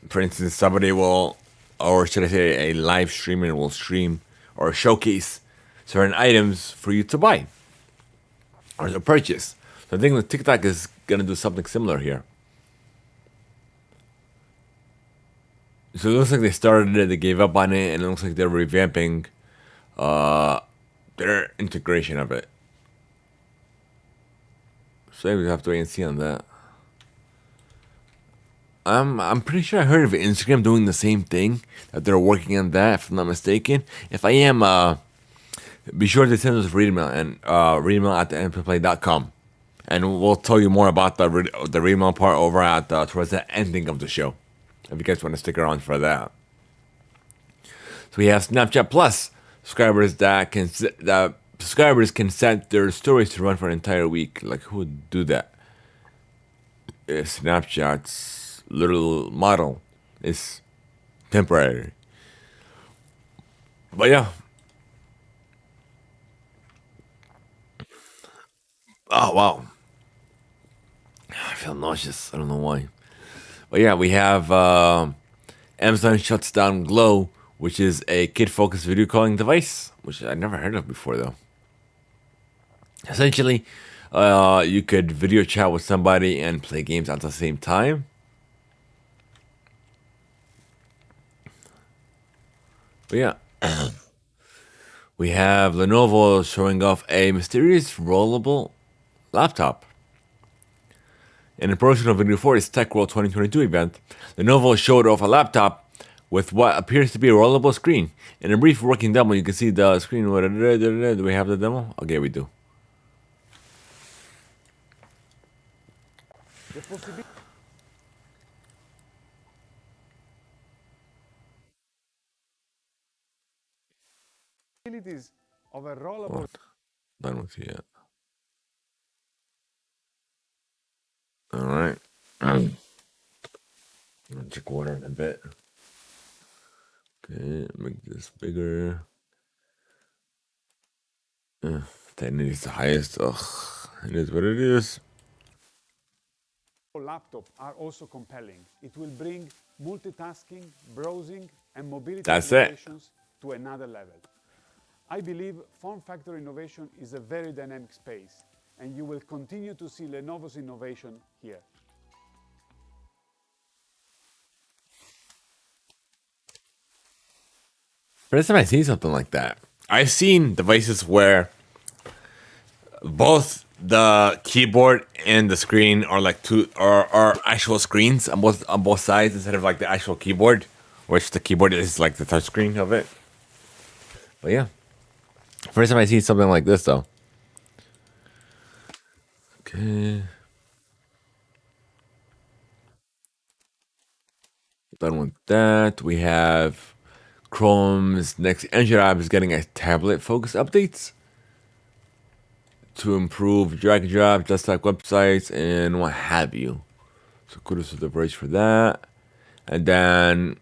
For instance, somebody will, or should I say, a live streamer will stream or showcase certain items for you to buy or to purchase. So I think that TikTok is gonna do something similar here. So it looks like they started it, they gave up on it, and it looks like they're revamping their integration of it. So we have to wait and see on that. I'm pretty sure I heard of Instagram doing the same thing. That they're working on that, if I'm not mistaken. If I am, be sure to send us read email and read email at theimpactplay.com. And we'll tell you more about the read email part over at towards the ending of the show. If you guys want to stick around for that. So we have Snapchat Plus subscribers that subscribers can set their stories to run for an entire week. Like, who would do that? Snapchat's little model is temporary. But yeah. Oh wow. I feel nauseous. I don't know why. But yeah, we have Amazon shuts down Glow, which is a kid-focused video calling device, which I never heard of before though. Essentially, you could video chat with somebody and play games at the same time. But yeah, we have Lenovo showing off a mysterious rollable laptop. In a promotional video for its Tech World 2022 event, Lenovo showed off a laptop with what appears to be a rollable screen. In a brief working demo, you can see the screen. Do we have the demo? Okay, we do. Possibilities of a rollable. Done with you yet. All right. I'm gonna check water in a bit. Okay, make this bigger. 1080 is the highest. Ugh, it is what it is. Laptop are also compelling. It will bring multitasking, browsing, and mobility That's it. applications to another level. I believe form factor innovation is a very dynamic space, and you will continue to see Lenovo's innovation here. First time I see something like that. I've seen devices where both the keyboard and the screen are like are actual screens on both sides instead of like the actual keyboard, which the keyboard is like the touch screen of it. But yeah, first time I see something like this though. Okay, done with that. We have Chrome's next Android app is getting a tablet focused updates to improve drag and drop desktop websites and what have you. So kudos to the Verge for that. And then,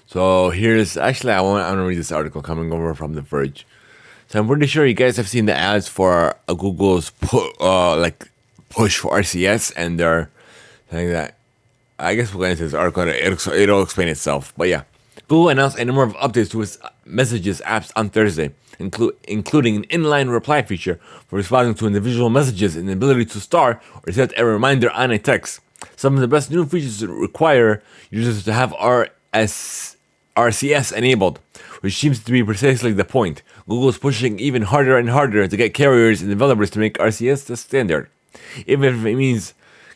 so here's actually I want to read this article coming over from the Verge. So I'm pretty sure you guys have seen the ads for Google's push for RCS, and they're saying that. I guess we'll get into this article. It'll explain itself. But yeah, Google announced a number of updates to its Messages apps on Thursday, including an inline reply feature for responding to individual messages and the ability to star or set a reminder on a text. Some of the best new features require users to have RCS enabled, which seems to be precisely the point. Google is pushing even harder and harder to get carriers and developers to make RCS the standard, even if it means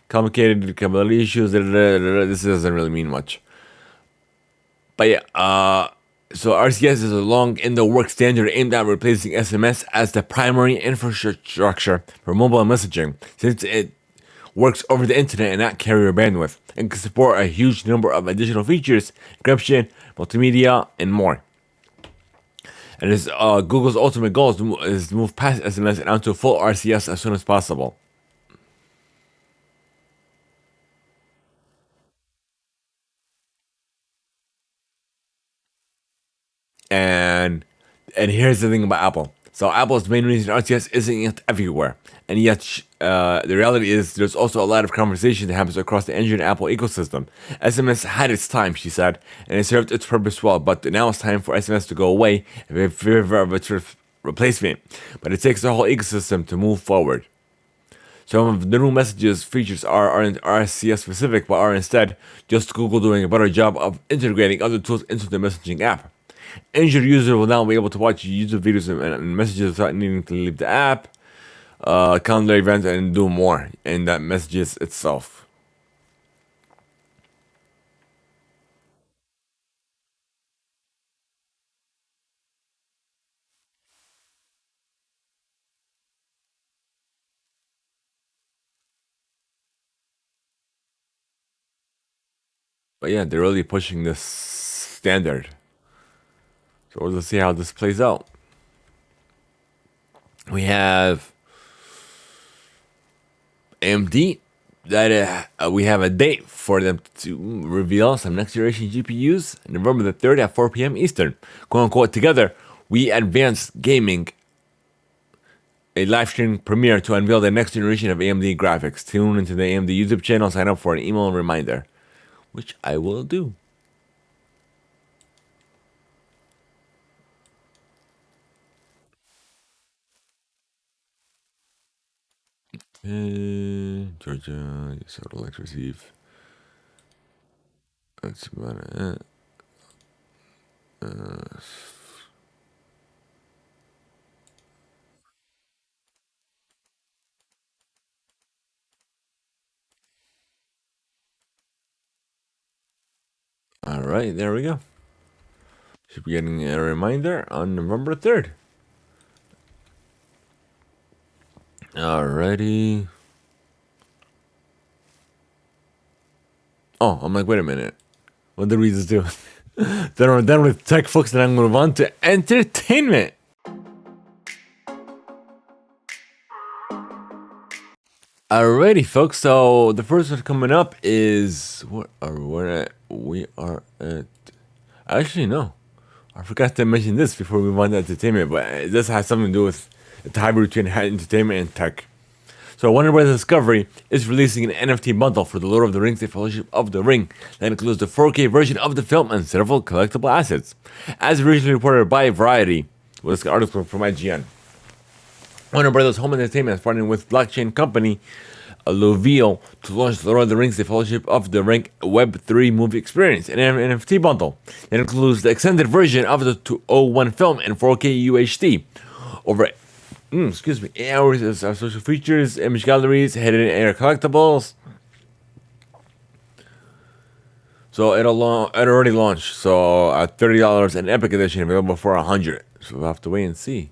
complicated capability issues. This doesn't really mean much. But yeah, so RCS is a long in the work standard aimed at replacing SMS as the primary infrastructure for mobile messaging, since it works over the internet and not carrier bandwidth, and can support a huge number of additional features, encryption, multimedia, and more. And it's, Google's ultimate goal is to move past SMS and onto full RCS as soon as possible. And here's the thing about Apple. So Apple's main reason RCS isn't yet everywhere, and yet the reality is there's also a lot of conversation that happens across the Android and Apple ecosystem. SMS had its time, she said, and it served its purpose well, but now it's time for SMS to go away and be fear of its replacement. But it takes the whole ecosystem to move forward. Some of the new messages features aren't RCS specific, but are instead just Google doing a better job of integrating other tools into the messaging app. Android users will now be able to watch YouTube videos and messages without needing to leave the app, calendar events, and do more in that messages itself. But yeah, they're really pushing this standard. So let's see how this plays out. We have AMD that we have a date for them to reveal some next generation GPUs, November the 3rd at 4 p.m. Eastern. Quote unquote, together we advance gaming, a live stream premiere to unveil the next generation of AMD graphics. Tune into the AMD YouTube channel, sign up for an email reminder, which I will do. Georgia, yes, I would like to receive. That's about it. All right, there we go. Should be getting a reminder on November 3rd. Alrighty. Oh, I'm like, wait a minute. What did we just do? Then we're done with tech, folks, and I'm going to move on to entertainment. Alrighty, folks. So the first one coming up is we are at. Actually, no. I forgot to mention this before we move on to entertainment, but this has something to do with the hybrid between entertainment and tech. So Warner Bros. Discovery is releasing an NFT bundle for The Lord of the Rings: The Fellowship of the Ring that includes the 4K version of the film and several collectible assets. As originally reported by Variety, with this article from IGN, Warner Bros. Home Entertainment is partnering with blockchain company Loviel to launch The Lord of the Rings: The Fellowship of the Ring Web3 movie experience, an NFT bundle that includes the extended version of the 201 film in 4K UHD. Over 8 hours of social features, image galleries, hidden air collectibles. So it already launched. So at $30, an Epic Edition available for $100. So we'll have to wait and see.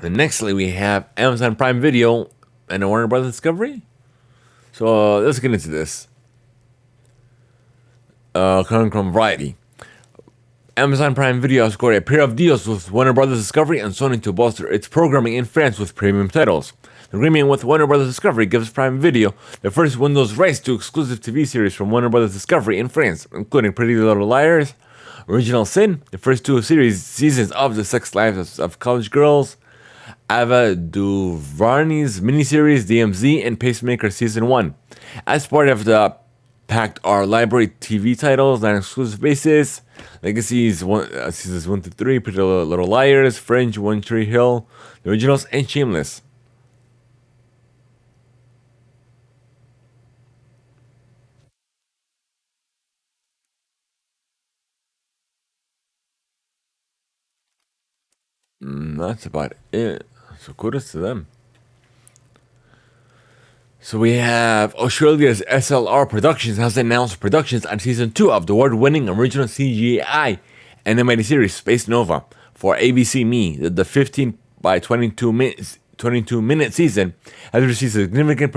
And nextly, we have Amazon Prime Video and Warner Bros. Discovery. So let's get into this. Coming from Variety. Amazon Prime Video has scored a pair of deals with Warner Bros. Discovery and Sony to bolster its programming in France with premium titles. The agreement with Warner Bros. Discovery gives Prime Video the first Windows rights to exclusive TV series from Warner Bros. Discovery in France, including Pretty Little Liars, Original Sin, the first two seasons of The Sex Lives of College Girls, Ava DuVernay's miniseries DMZ, and Pacemaker Season 1. As part of the Pact are library TV titles on an exclusive basis. Legacies seasons 1 to 3, Pretty Little Liars, Fringe, One Tree Hill, the originals, and Shameless. That's about it. So kudos to them. So we have Australia's SLR Productions has announced productions on season 2 of the award-winning original CGI animated series Space Nova for ABC Me. The 15 by 22 minute season has received significant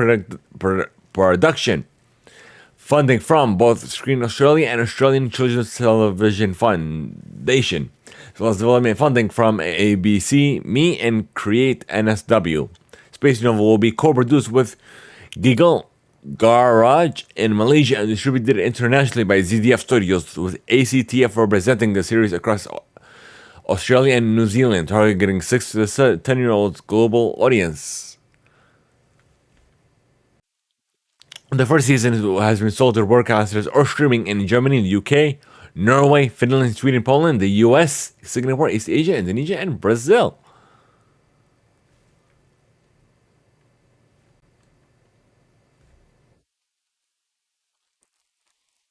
production funding from both Screen Australia and Australian Children's Television Foundation, as well as development funding from ABC Me and Create NSW. Space Nova will be co-produced with Giggle Garage in Malaysia and distributed internationally by ZDF Studios, with ACTF representing the series across Australia and New Zealand, targeting 6 to the 10-year-olds global audience. The first season has been sold to broadcasters or streaming in Germany, the UK, Norway, Finland, Sweden, Poland, the US, Singapore, East Asia, Indonesia, and Brazil.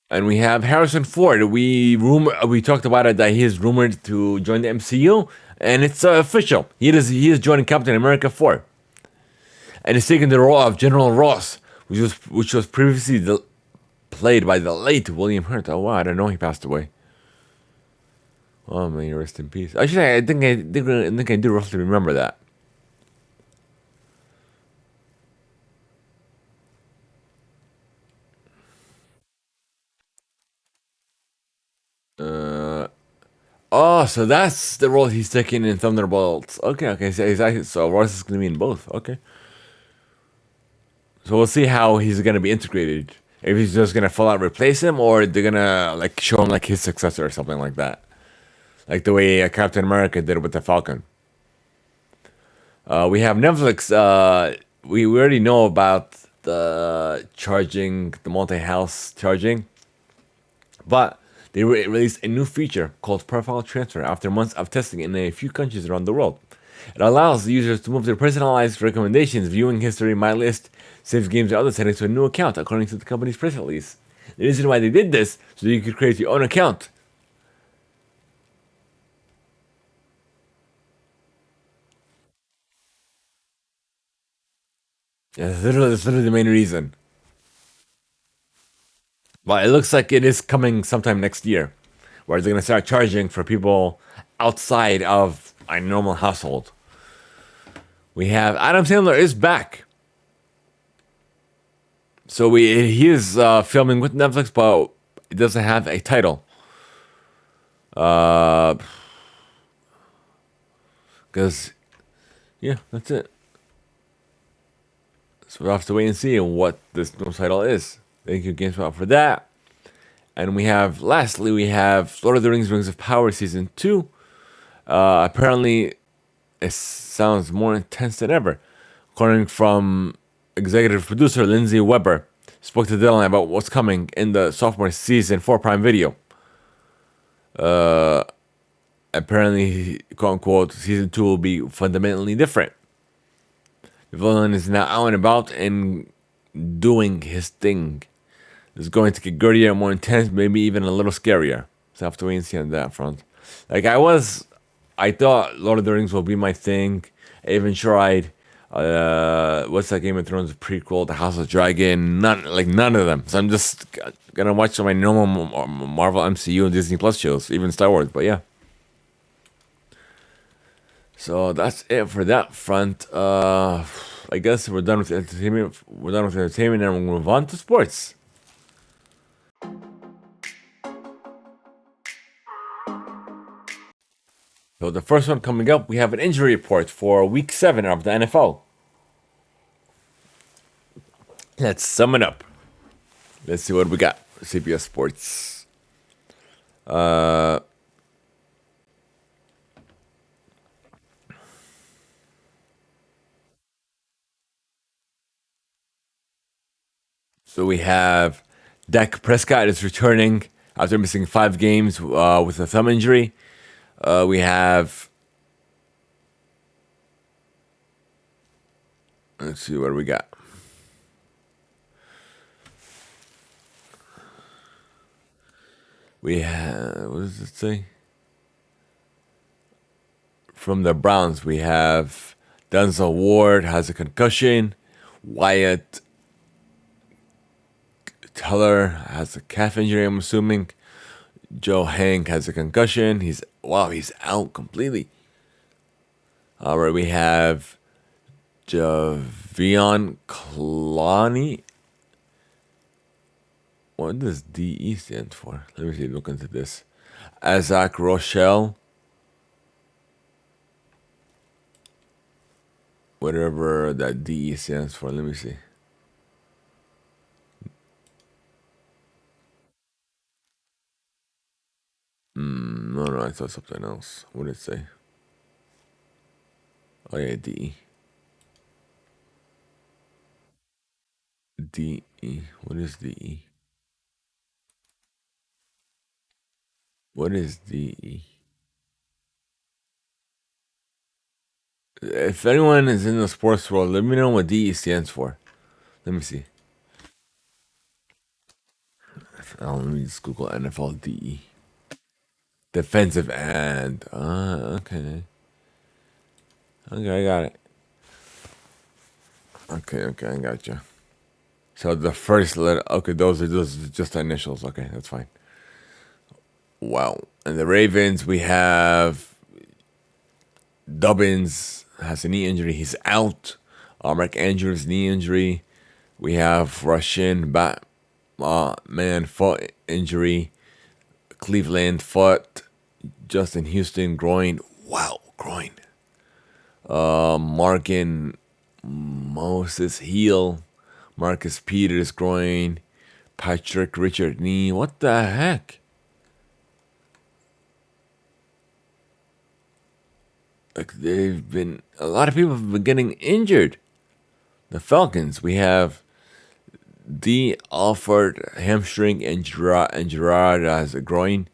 And we have Harrison Ford. We talked about it that he is rumored to join the MCU, and it's official. He is joining Captain America 4, and he's taking the role of General Ross, which was previously played by the late William Hurt. Oh wow, I don't know he passed away. Oh, may he rest in peace. Actually, I think I do roughly remember that. Oh, so that's the role he's taking in Thunderbolts. Okay. So Ross is going to be in both. Okay. So we'll see how he's going to be integrated. If he's just going to full out replace him, or they're going to like show him like his successor or something like that, like the way Captain America did with the Falcon. We have Netflix. We already know about the multi-house charging, but they released a new feature called Profile Transfer after months of testing in a few countries around the world. It allows users to move their personalized recommendations, viewing history, my list, saves games, or other settings to a new account, according to the company's press release. The reason why they did this so that you could create your own account. Yeah, that's literally the main reason. But it looks like it is coming sometime next year, where they're gonna start charging for people outside of a normal household. We have Adam Sandler is back. So he is filming with Netflix, but it doesn't have a title. Because yeah, that's it. So we'll have to wait and see what this new title is. Thank you, GameSpot, for that. And lastly, we have Lord of the Rings of Power Season 2. Apparently, it sounds more intense than ever. According from executive producer Lindsay Weber, spoke to Dylan about what's coming in the sophomore season 4 Prime Video. Apparently, quote unquote, season 2 will be fundamentally different. The villain is now out and about and doing his thing. It's going to get grittier, more intense, maybe even a little scarier. So I have to wait and see on that front. Like I thought Lord of the Rings will be my thing. I even tried. What's that Game of Thrones prequel, The House of Dragon? None of them. So I'm just gonna watch my normal Marvel MCU and Disney Plus shows, even Star Wars. But yeah. So that's it for that front. I guess we're done with entertainment. We're done with entertainment, and we'll move on to sports. So the first one coming up, we have an injury report for Week 7 of the NFL. Let's sum it up. Let's see what we got. CBS Sports. So we have Dak Prescott is returning after missing 5 games with a thumb injury. We have. Let's see what we got. We have. What does it say? From the Browns, we have Denzel Ward has a concussion. Wyatt Teller has a calf injury, I'm assuming. Joe Hank has a concussion. He's out completely. All right, we have Javion Clowney. What does DE stand for? Let me see. Look into this. Isaac Rochelle. Whatever that DE stands for. Let me see. No, I saw something else. What did it say? Oh yeah, DE. DE. What is DE? What is DE? If anyone is in the sports world, let me know what DE stands for. Let me see. Let me just Google NFL DE. Defensive end. Okay. Okay, I got it. Okay, I got you. So the first letter. Okay, those are just the initials. Okay, that's fine. Wow. And the Ravens, we have Dobbins has a knee injury. He's out. Mark Andrews knee injury. We have Russian man foot injury. Cleveland foot. Justin Houston groin. Wow, groin. Markin Moses heel. Marcus Peters groin. Patrick Richard knee. What the heck? Like a lot of people have been getting injured. The Falcons, we have D. Alford hamstring and Gerard has a groin.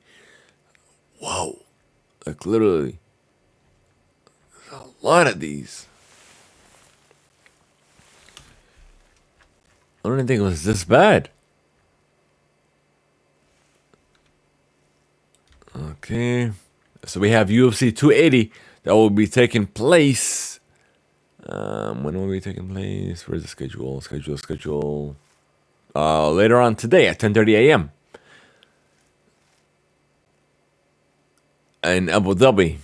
Whoa, like literally, a lot of these. I don't think it was this bad. Okay, so we have UFC 280 that will be taking place. When will it be taking place? Where's the schedule? Schedule. Later on today at 10:30 a.m. in Abu Dhabi.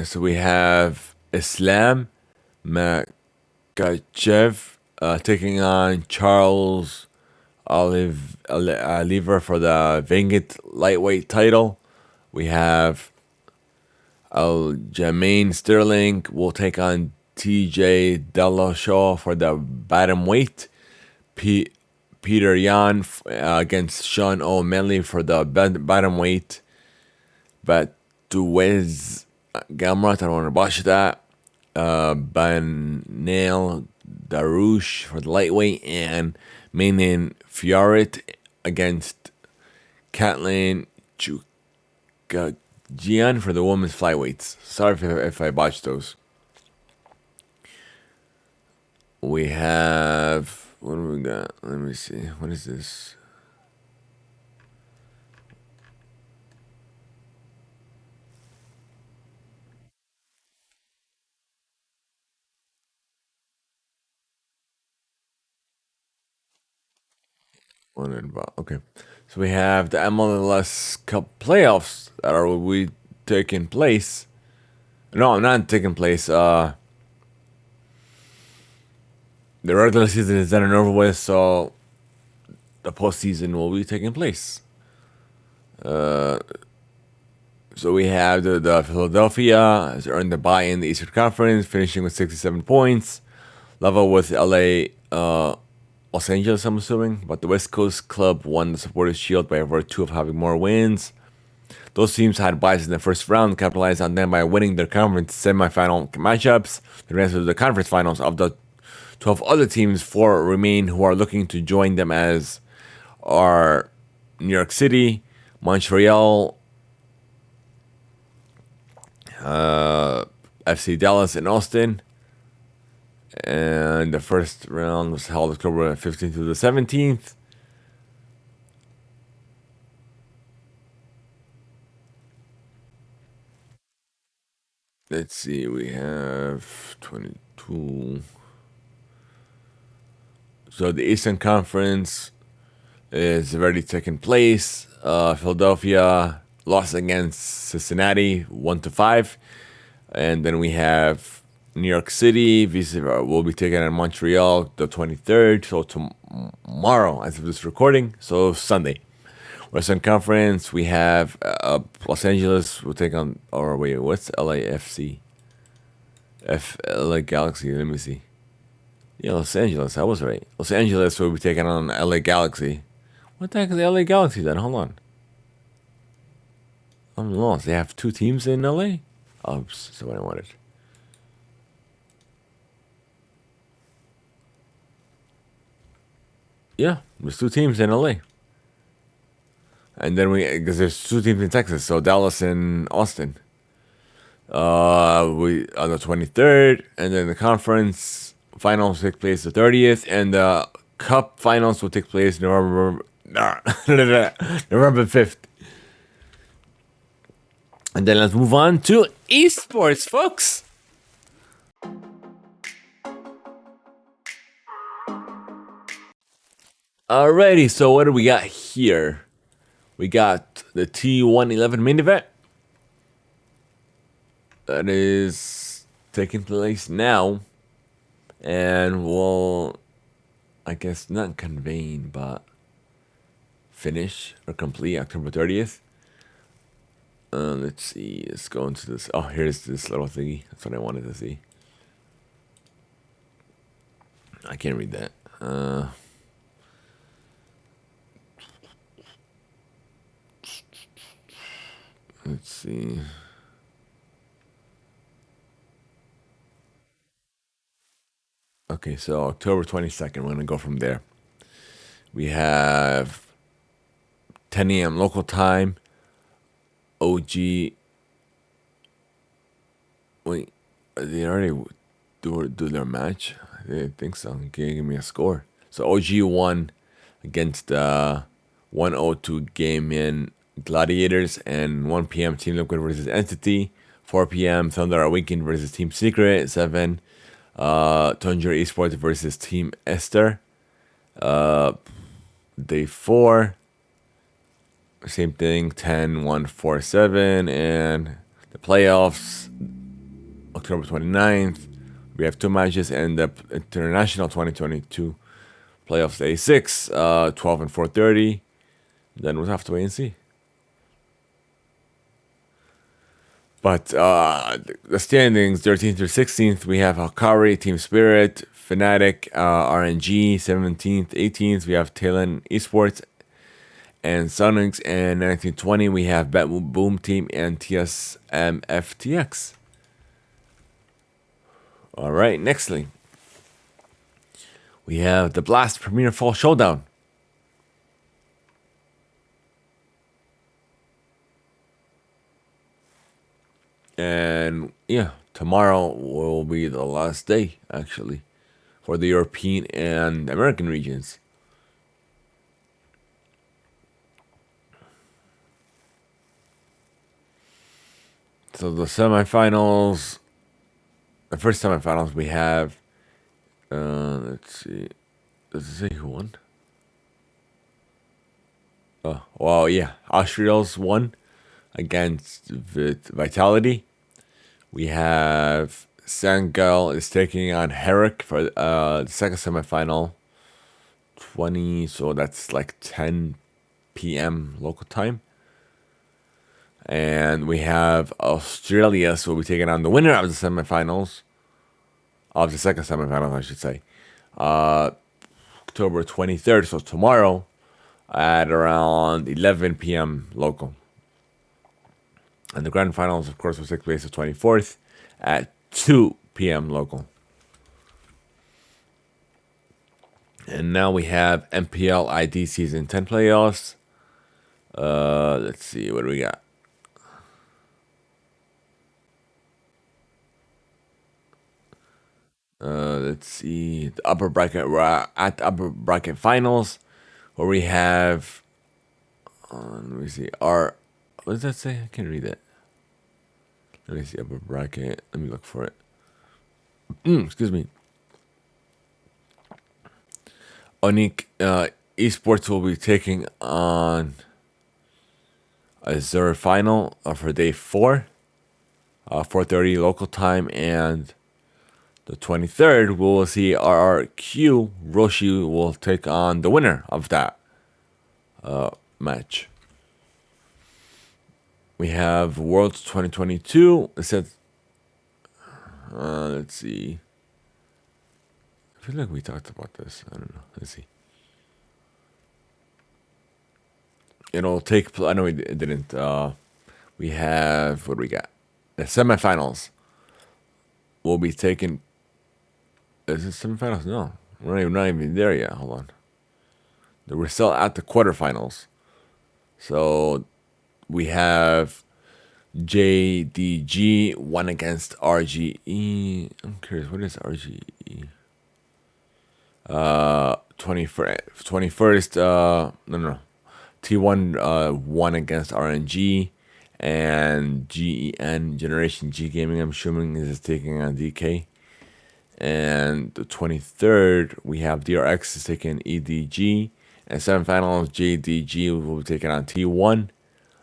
So we have Islam Makachev taking on Charles Oliver for the vacant lightweight title. We have Jermaine Sterling will take on TJ Dillashaw for the bantamweight. Peter Yan against Sean O'Malley for the bantamweight. Batuez Gamrat, I don't want to botch that. Banel Darush for the lightweight, and Mainin Fiorit against Katlin Chukagian for the women's flyweights. Sorry if I botched those. We have, what do we got? Let me see. What is this? Okay, so we have the MLS Cup playoffs that will be taking place. No, not taking place. The regular season is done and over with, so the postseason will be taking place. So we have the Philadelphia has earned the bye in the Eastern Conference, finishing with 67 points, level with LA. Los Angeles, I'm assuming, but the West Coast club won the Supporters' Shield by virtue of having more wins. Those teams had byes in the first round, capitalized on them by winning their conference semifinal matchups. The rest of the conference finals of the 12 other teams, 4 remain who are looking to join them as are New York City, Montreal, FC Dallas, and Austin. And the first round was held October 15th to the 17th. Let's see, we have 22. So the Eastern Conference is already taken place. Philadelphia lost against Cincinnati 1-5. And then we have New York City will be taking on Montreal the 23rd, so tomorrow as of this recording, so Sunday. Western Conference, we have Los Angeles will take on, or wait, what's LAFC? LA Galaxy, let me see. Yeah, Los Angeles. I was right. Los Angeles will be taking on LA Galaxy. What the heck is the LA Galaxy then? Hold on. I'm lost. They have two teams in LA? Oh, that's what I wanted. Yeah, there's two teams in LA. And then because there's two teams in Texas, so Dallas and Austin. We on the 23rd, and then the conference finals take place the 30th, and the cup finals will take place November 5th. And then let's move on to esports, folks. Alrighty, so what do we got here? We got the T111 main event. That is taking place now. And will, I guess, not convene, but finish or complete October 30th. Let's see. Let's go into this. Oh, here's this little thingy. That's what I wanted to see. I can't read that. Let's see. Okay, so October 22nd, we're going to go from there. We have 10 a.m. local time. OG. Wait, they already do their match? I didn't think so. Give me a score. So OG won against 102 Game In Gladiators, and 1 p.m. Team Liquid versus Entity. 4 p.m. Thunder Awakened versus Team Secret. 7 Tunjer Esports versus Team Esther. Day 4. Same thing. 10, 1, 4, 7. And the playoffs, October 29th. We have 2 matches, and the International 2022 playoffs, day 6, 12 and 4:30. Then we'll have to wait and see. But the standings, 13th through 16th, we have Akari, Team Spirit, Fnatic, RNG. 17th, 18th, we have Talon Esports and Sonics. And 1920, we have Bet Boom Team and TSM FTX. All right, nextly, we have the Blast Premier Fall Showdown. And yeah, tomorrow will be the last day, actually, for the European and American regions. So the semifinals, the first semifinals we have, let's see, does it say who won? Oh, well, yeah, Austrials won against Vitality. We have Sangel is taking on Herrick for the second semifinal. 20, so that's like 10 p.m. local time. And we have Australia, so we'll be taking on the winner of the semifinals. Of the second semifinal, I should say. October 23rd, so tomorrow at around 11 p.m. local. And the grand finals, of course, will take place the 24th at 2 p.m. local. And now we have MPL ID Season 10 playoffs. Let's see, what do we got? Let's see, the upper bracket. We're at the upper bracket finals, where we have. Let me see. What does that say? I can't read it. Let me see, upper bracket. Let me look for it. Excuse me. Onik Esports will be taking on Azure final for day 4, 4:30 local time, and the 23rd we'll see RRQ Roshi will take on the winner of that match. We have Worlds 2022. It says, let's see. feel like we talked about this. I don't know. Let's see. It'll take. I know we didn't. We have what do we got? The semifinals will be taken. Is it semifinals? No, we're not even there yet. Hold on. We're still at the quarterfinals. So we have JDG one against RGE. I'm curious, what is RGE? 21st. No. T1 won against RNG, and GEN Generation G Gaming, I'm assuming, is taking on DK. And the 23rd, we have DRX is taking EDG. And semifinals, JDG will be taking on T1.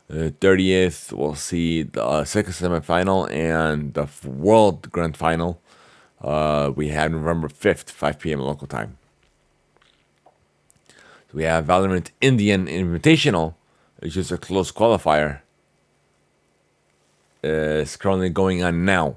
The 30th, we'll see the second semifinal and the World Grand Final. We have November 5th, 5 p.m. local time. So we have Valorant Indian Invitational, which is a close qualifier. It's currently going on now.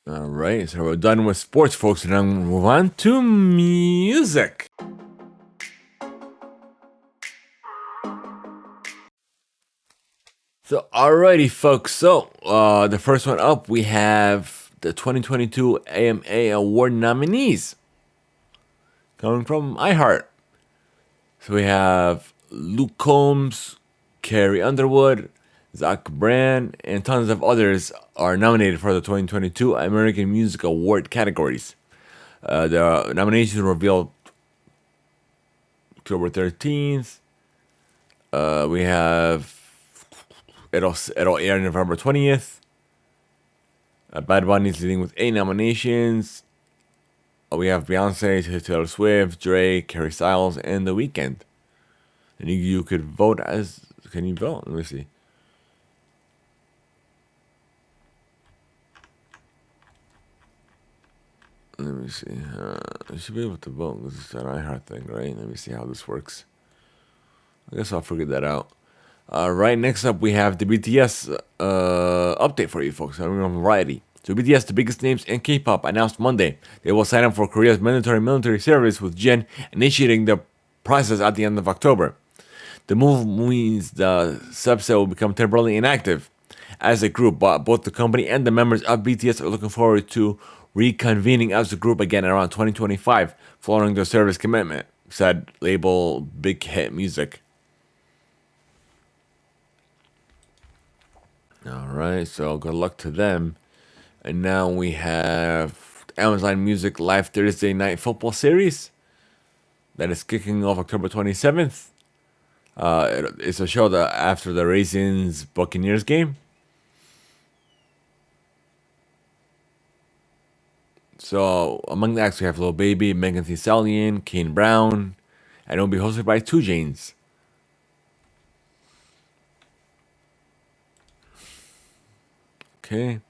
All right, so we're done with sports, folks, and now we'll move on to music. So, alrighty, folks. So, the first one up, we have the 2022 AMA Award nominees coming from iHeart. So, we have Luke Combs, Carrie Underwood, Zach Brand, and tons of others are nominated for the 2022 American Music Award categories. The nominations were revealed October 13th. We have it'll air November 20th. Bad Bunny's leading with 8 nominations. We have Beyonce, Taylor Swift, Drake, Harry Styles, and The Weeknd. And you could vote as. Can you vote? Let me see. Let me see. You should be able to vote. This is an iHeart thing, right? Let me see how this works. I guess I'll figure that out. Right, next up we have the BTS update for you folks. On Variety. So BTS, the biggest names in K-pop, announced Monday they will sign up for Korea's mandatory military service, with Jin initiating the process at the end of October. The move means the subset will become temporarily inactive as a group, but both the company and the members of BTS are looking forward to reconvening as a group again around 2025 following their service commitment, said label Big Hit Music. Alright, so good luck to them. And now we have Amazon Music Live Thursday Night Football Series that is kicking off October 27th. It's a show that after the Raisins Buccaneers game. So among the acts we have Lil Baby, Megan Thee Stallion, Kane Brown, and it will be hosted by 2 Janes. Okay.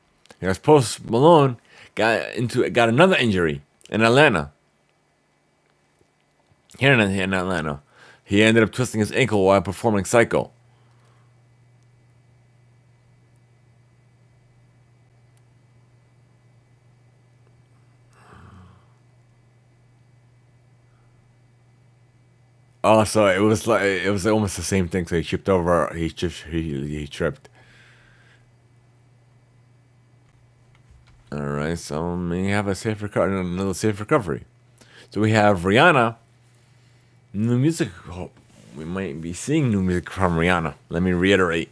Here's Post Malone got another injury in Atlanta. Here in Atlanta. He ended up twisting his ankle while performing Psycho. Oh, so it was almost the same thing. So he tripped over. He tripped. All right, so may have another safe recovery. So we have Rihanna. New music. Oh, we might be seeing new music from Rihanna. Let me reiterate.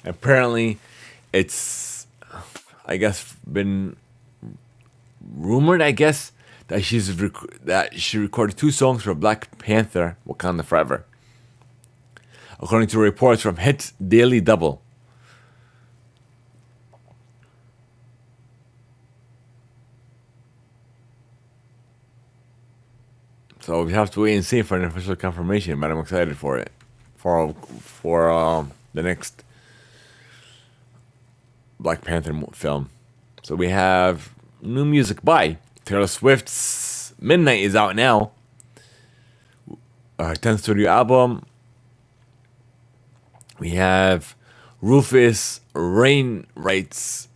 Apparently, it's, I guess, been rumored, that she recorded 2 songs for Black Panther: Wakanda Forever, according to reports from Hits Daily Double. So we have to wait and see for an official confirmation, but I'm excited for it, for the next Black Panther film. So we have new music by Taylor Swift's Midnight is out now. Her 10th studio album. We have Rufus Wainwright's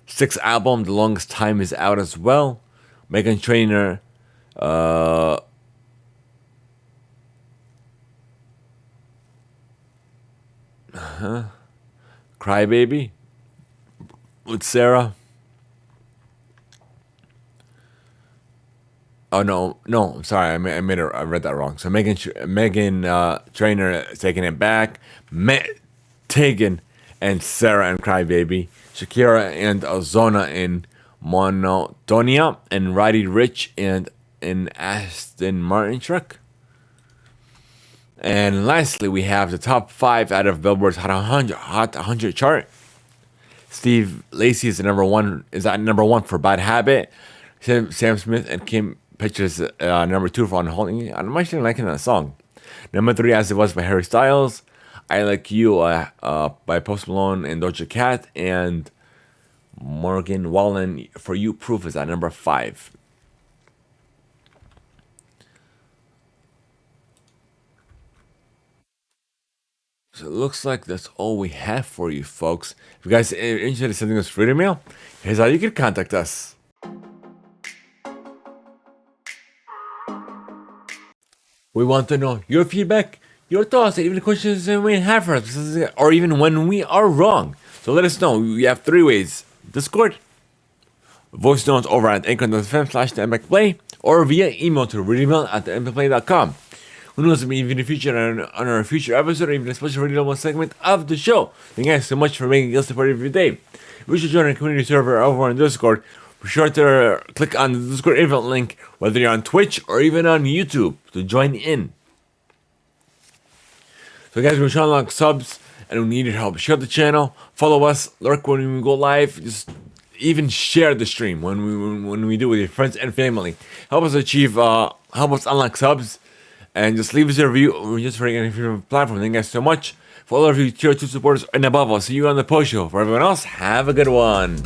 6th album, The Longest Time, is out as well. Meghan Trainor, Crybaby with Sarah. Oh no, I'm sorry, I read that wrong. So Meghan Trainor is taking it back. Tegan and Sarah and Crybaby. Shakira and Ozona in Monotonia, and Roddy Ricch and in Aston Martin truck. And lastly, we have the top 5 out of Billboard's Hot 100 chart. Steve Lacy is at number one for Bad Habit. Sam Smith and Kim Petras number 2 for Unholy. I'm actually liking that song. Number 3, As It Was by Harry Styles. I Like You by Post Malone and Doja Cat. And Morgan Wallen For You Proof is at number 5. So it looks like that's all we have for you, folks. If you guys are interested in sending us free email, here's how you can contact us. We want to know your feedback, your thoughts, and even the questions that we have for us, or even when we are wrong. So let us know. We have 3 ways: Discord, voice notes over at anchor.fm/Theimpactplay, or via email to reademail@theimpactplay.com. Who knows, maybe even in the future, on our future episode, or even a special radio segment of the show. Thank you guys so much for making us a part of your day. If you should join our community server over on Discord, be sure to click on the Discord invite link, whether you're on Twitch or even on YouTube, to join in. So guys, we're trying to unlock subs, and we need your help. Share the channel, follow us, lurk when we go live, just even share the stream when we do it with your friends and family. Help us unlock subs. And just leave us a review just for any favorite platform. Thank you guys so much for all of you tier 2 supporters and above. I'll see you on the post show. For everyone else, have a good one.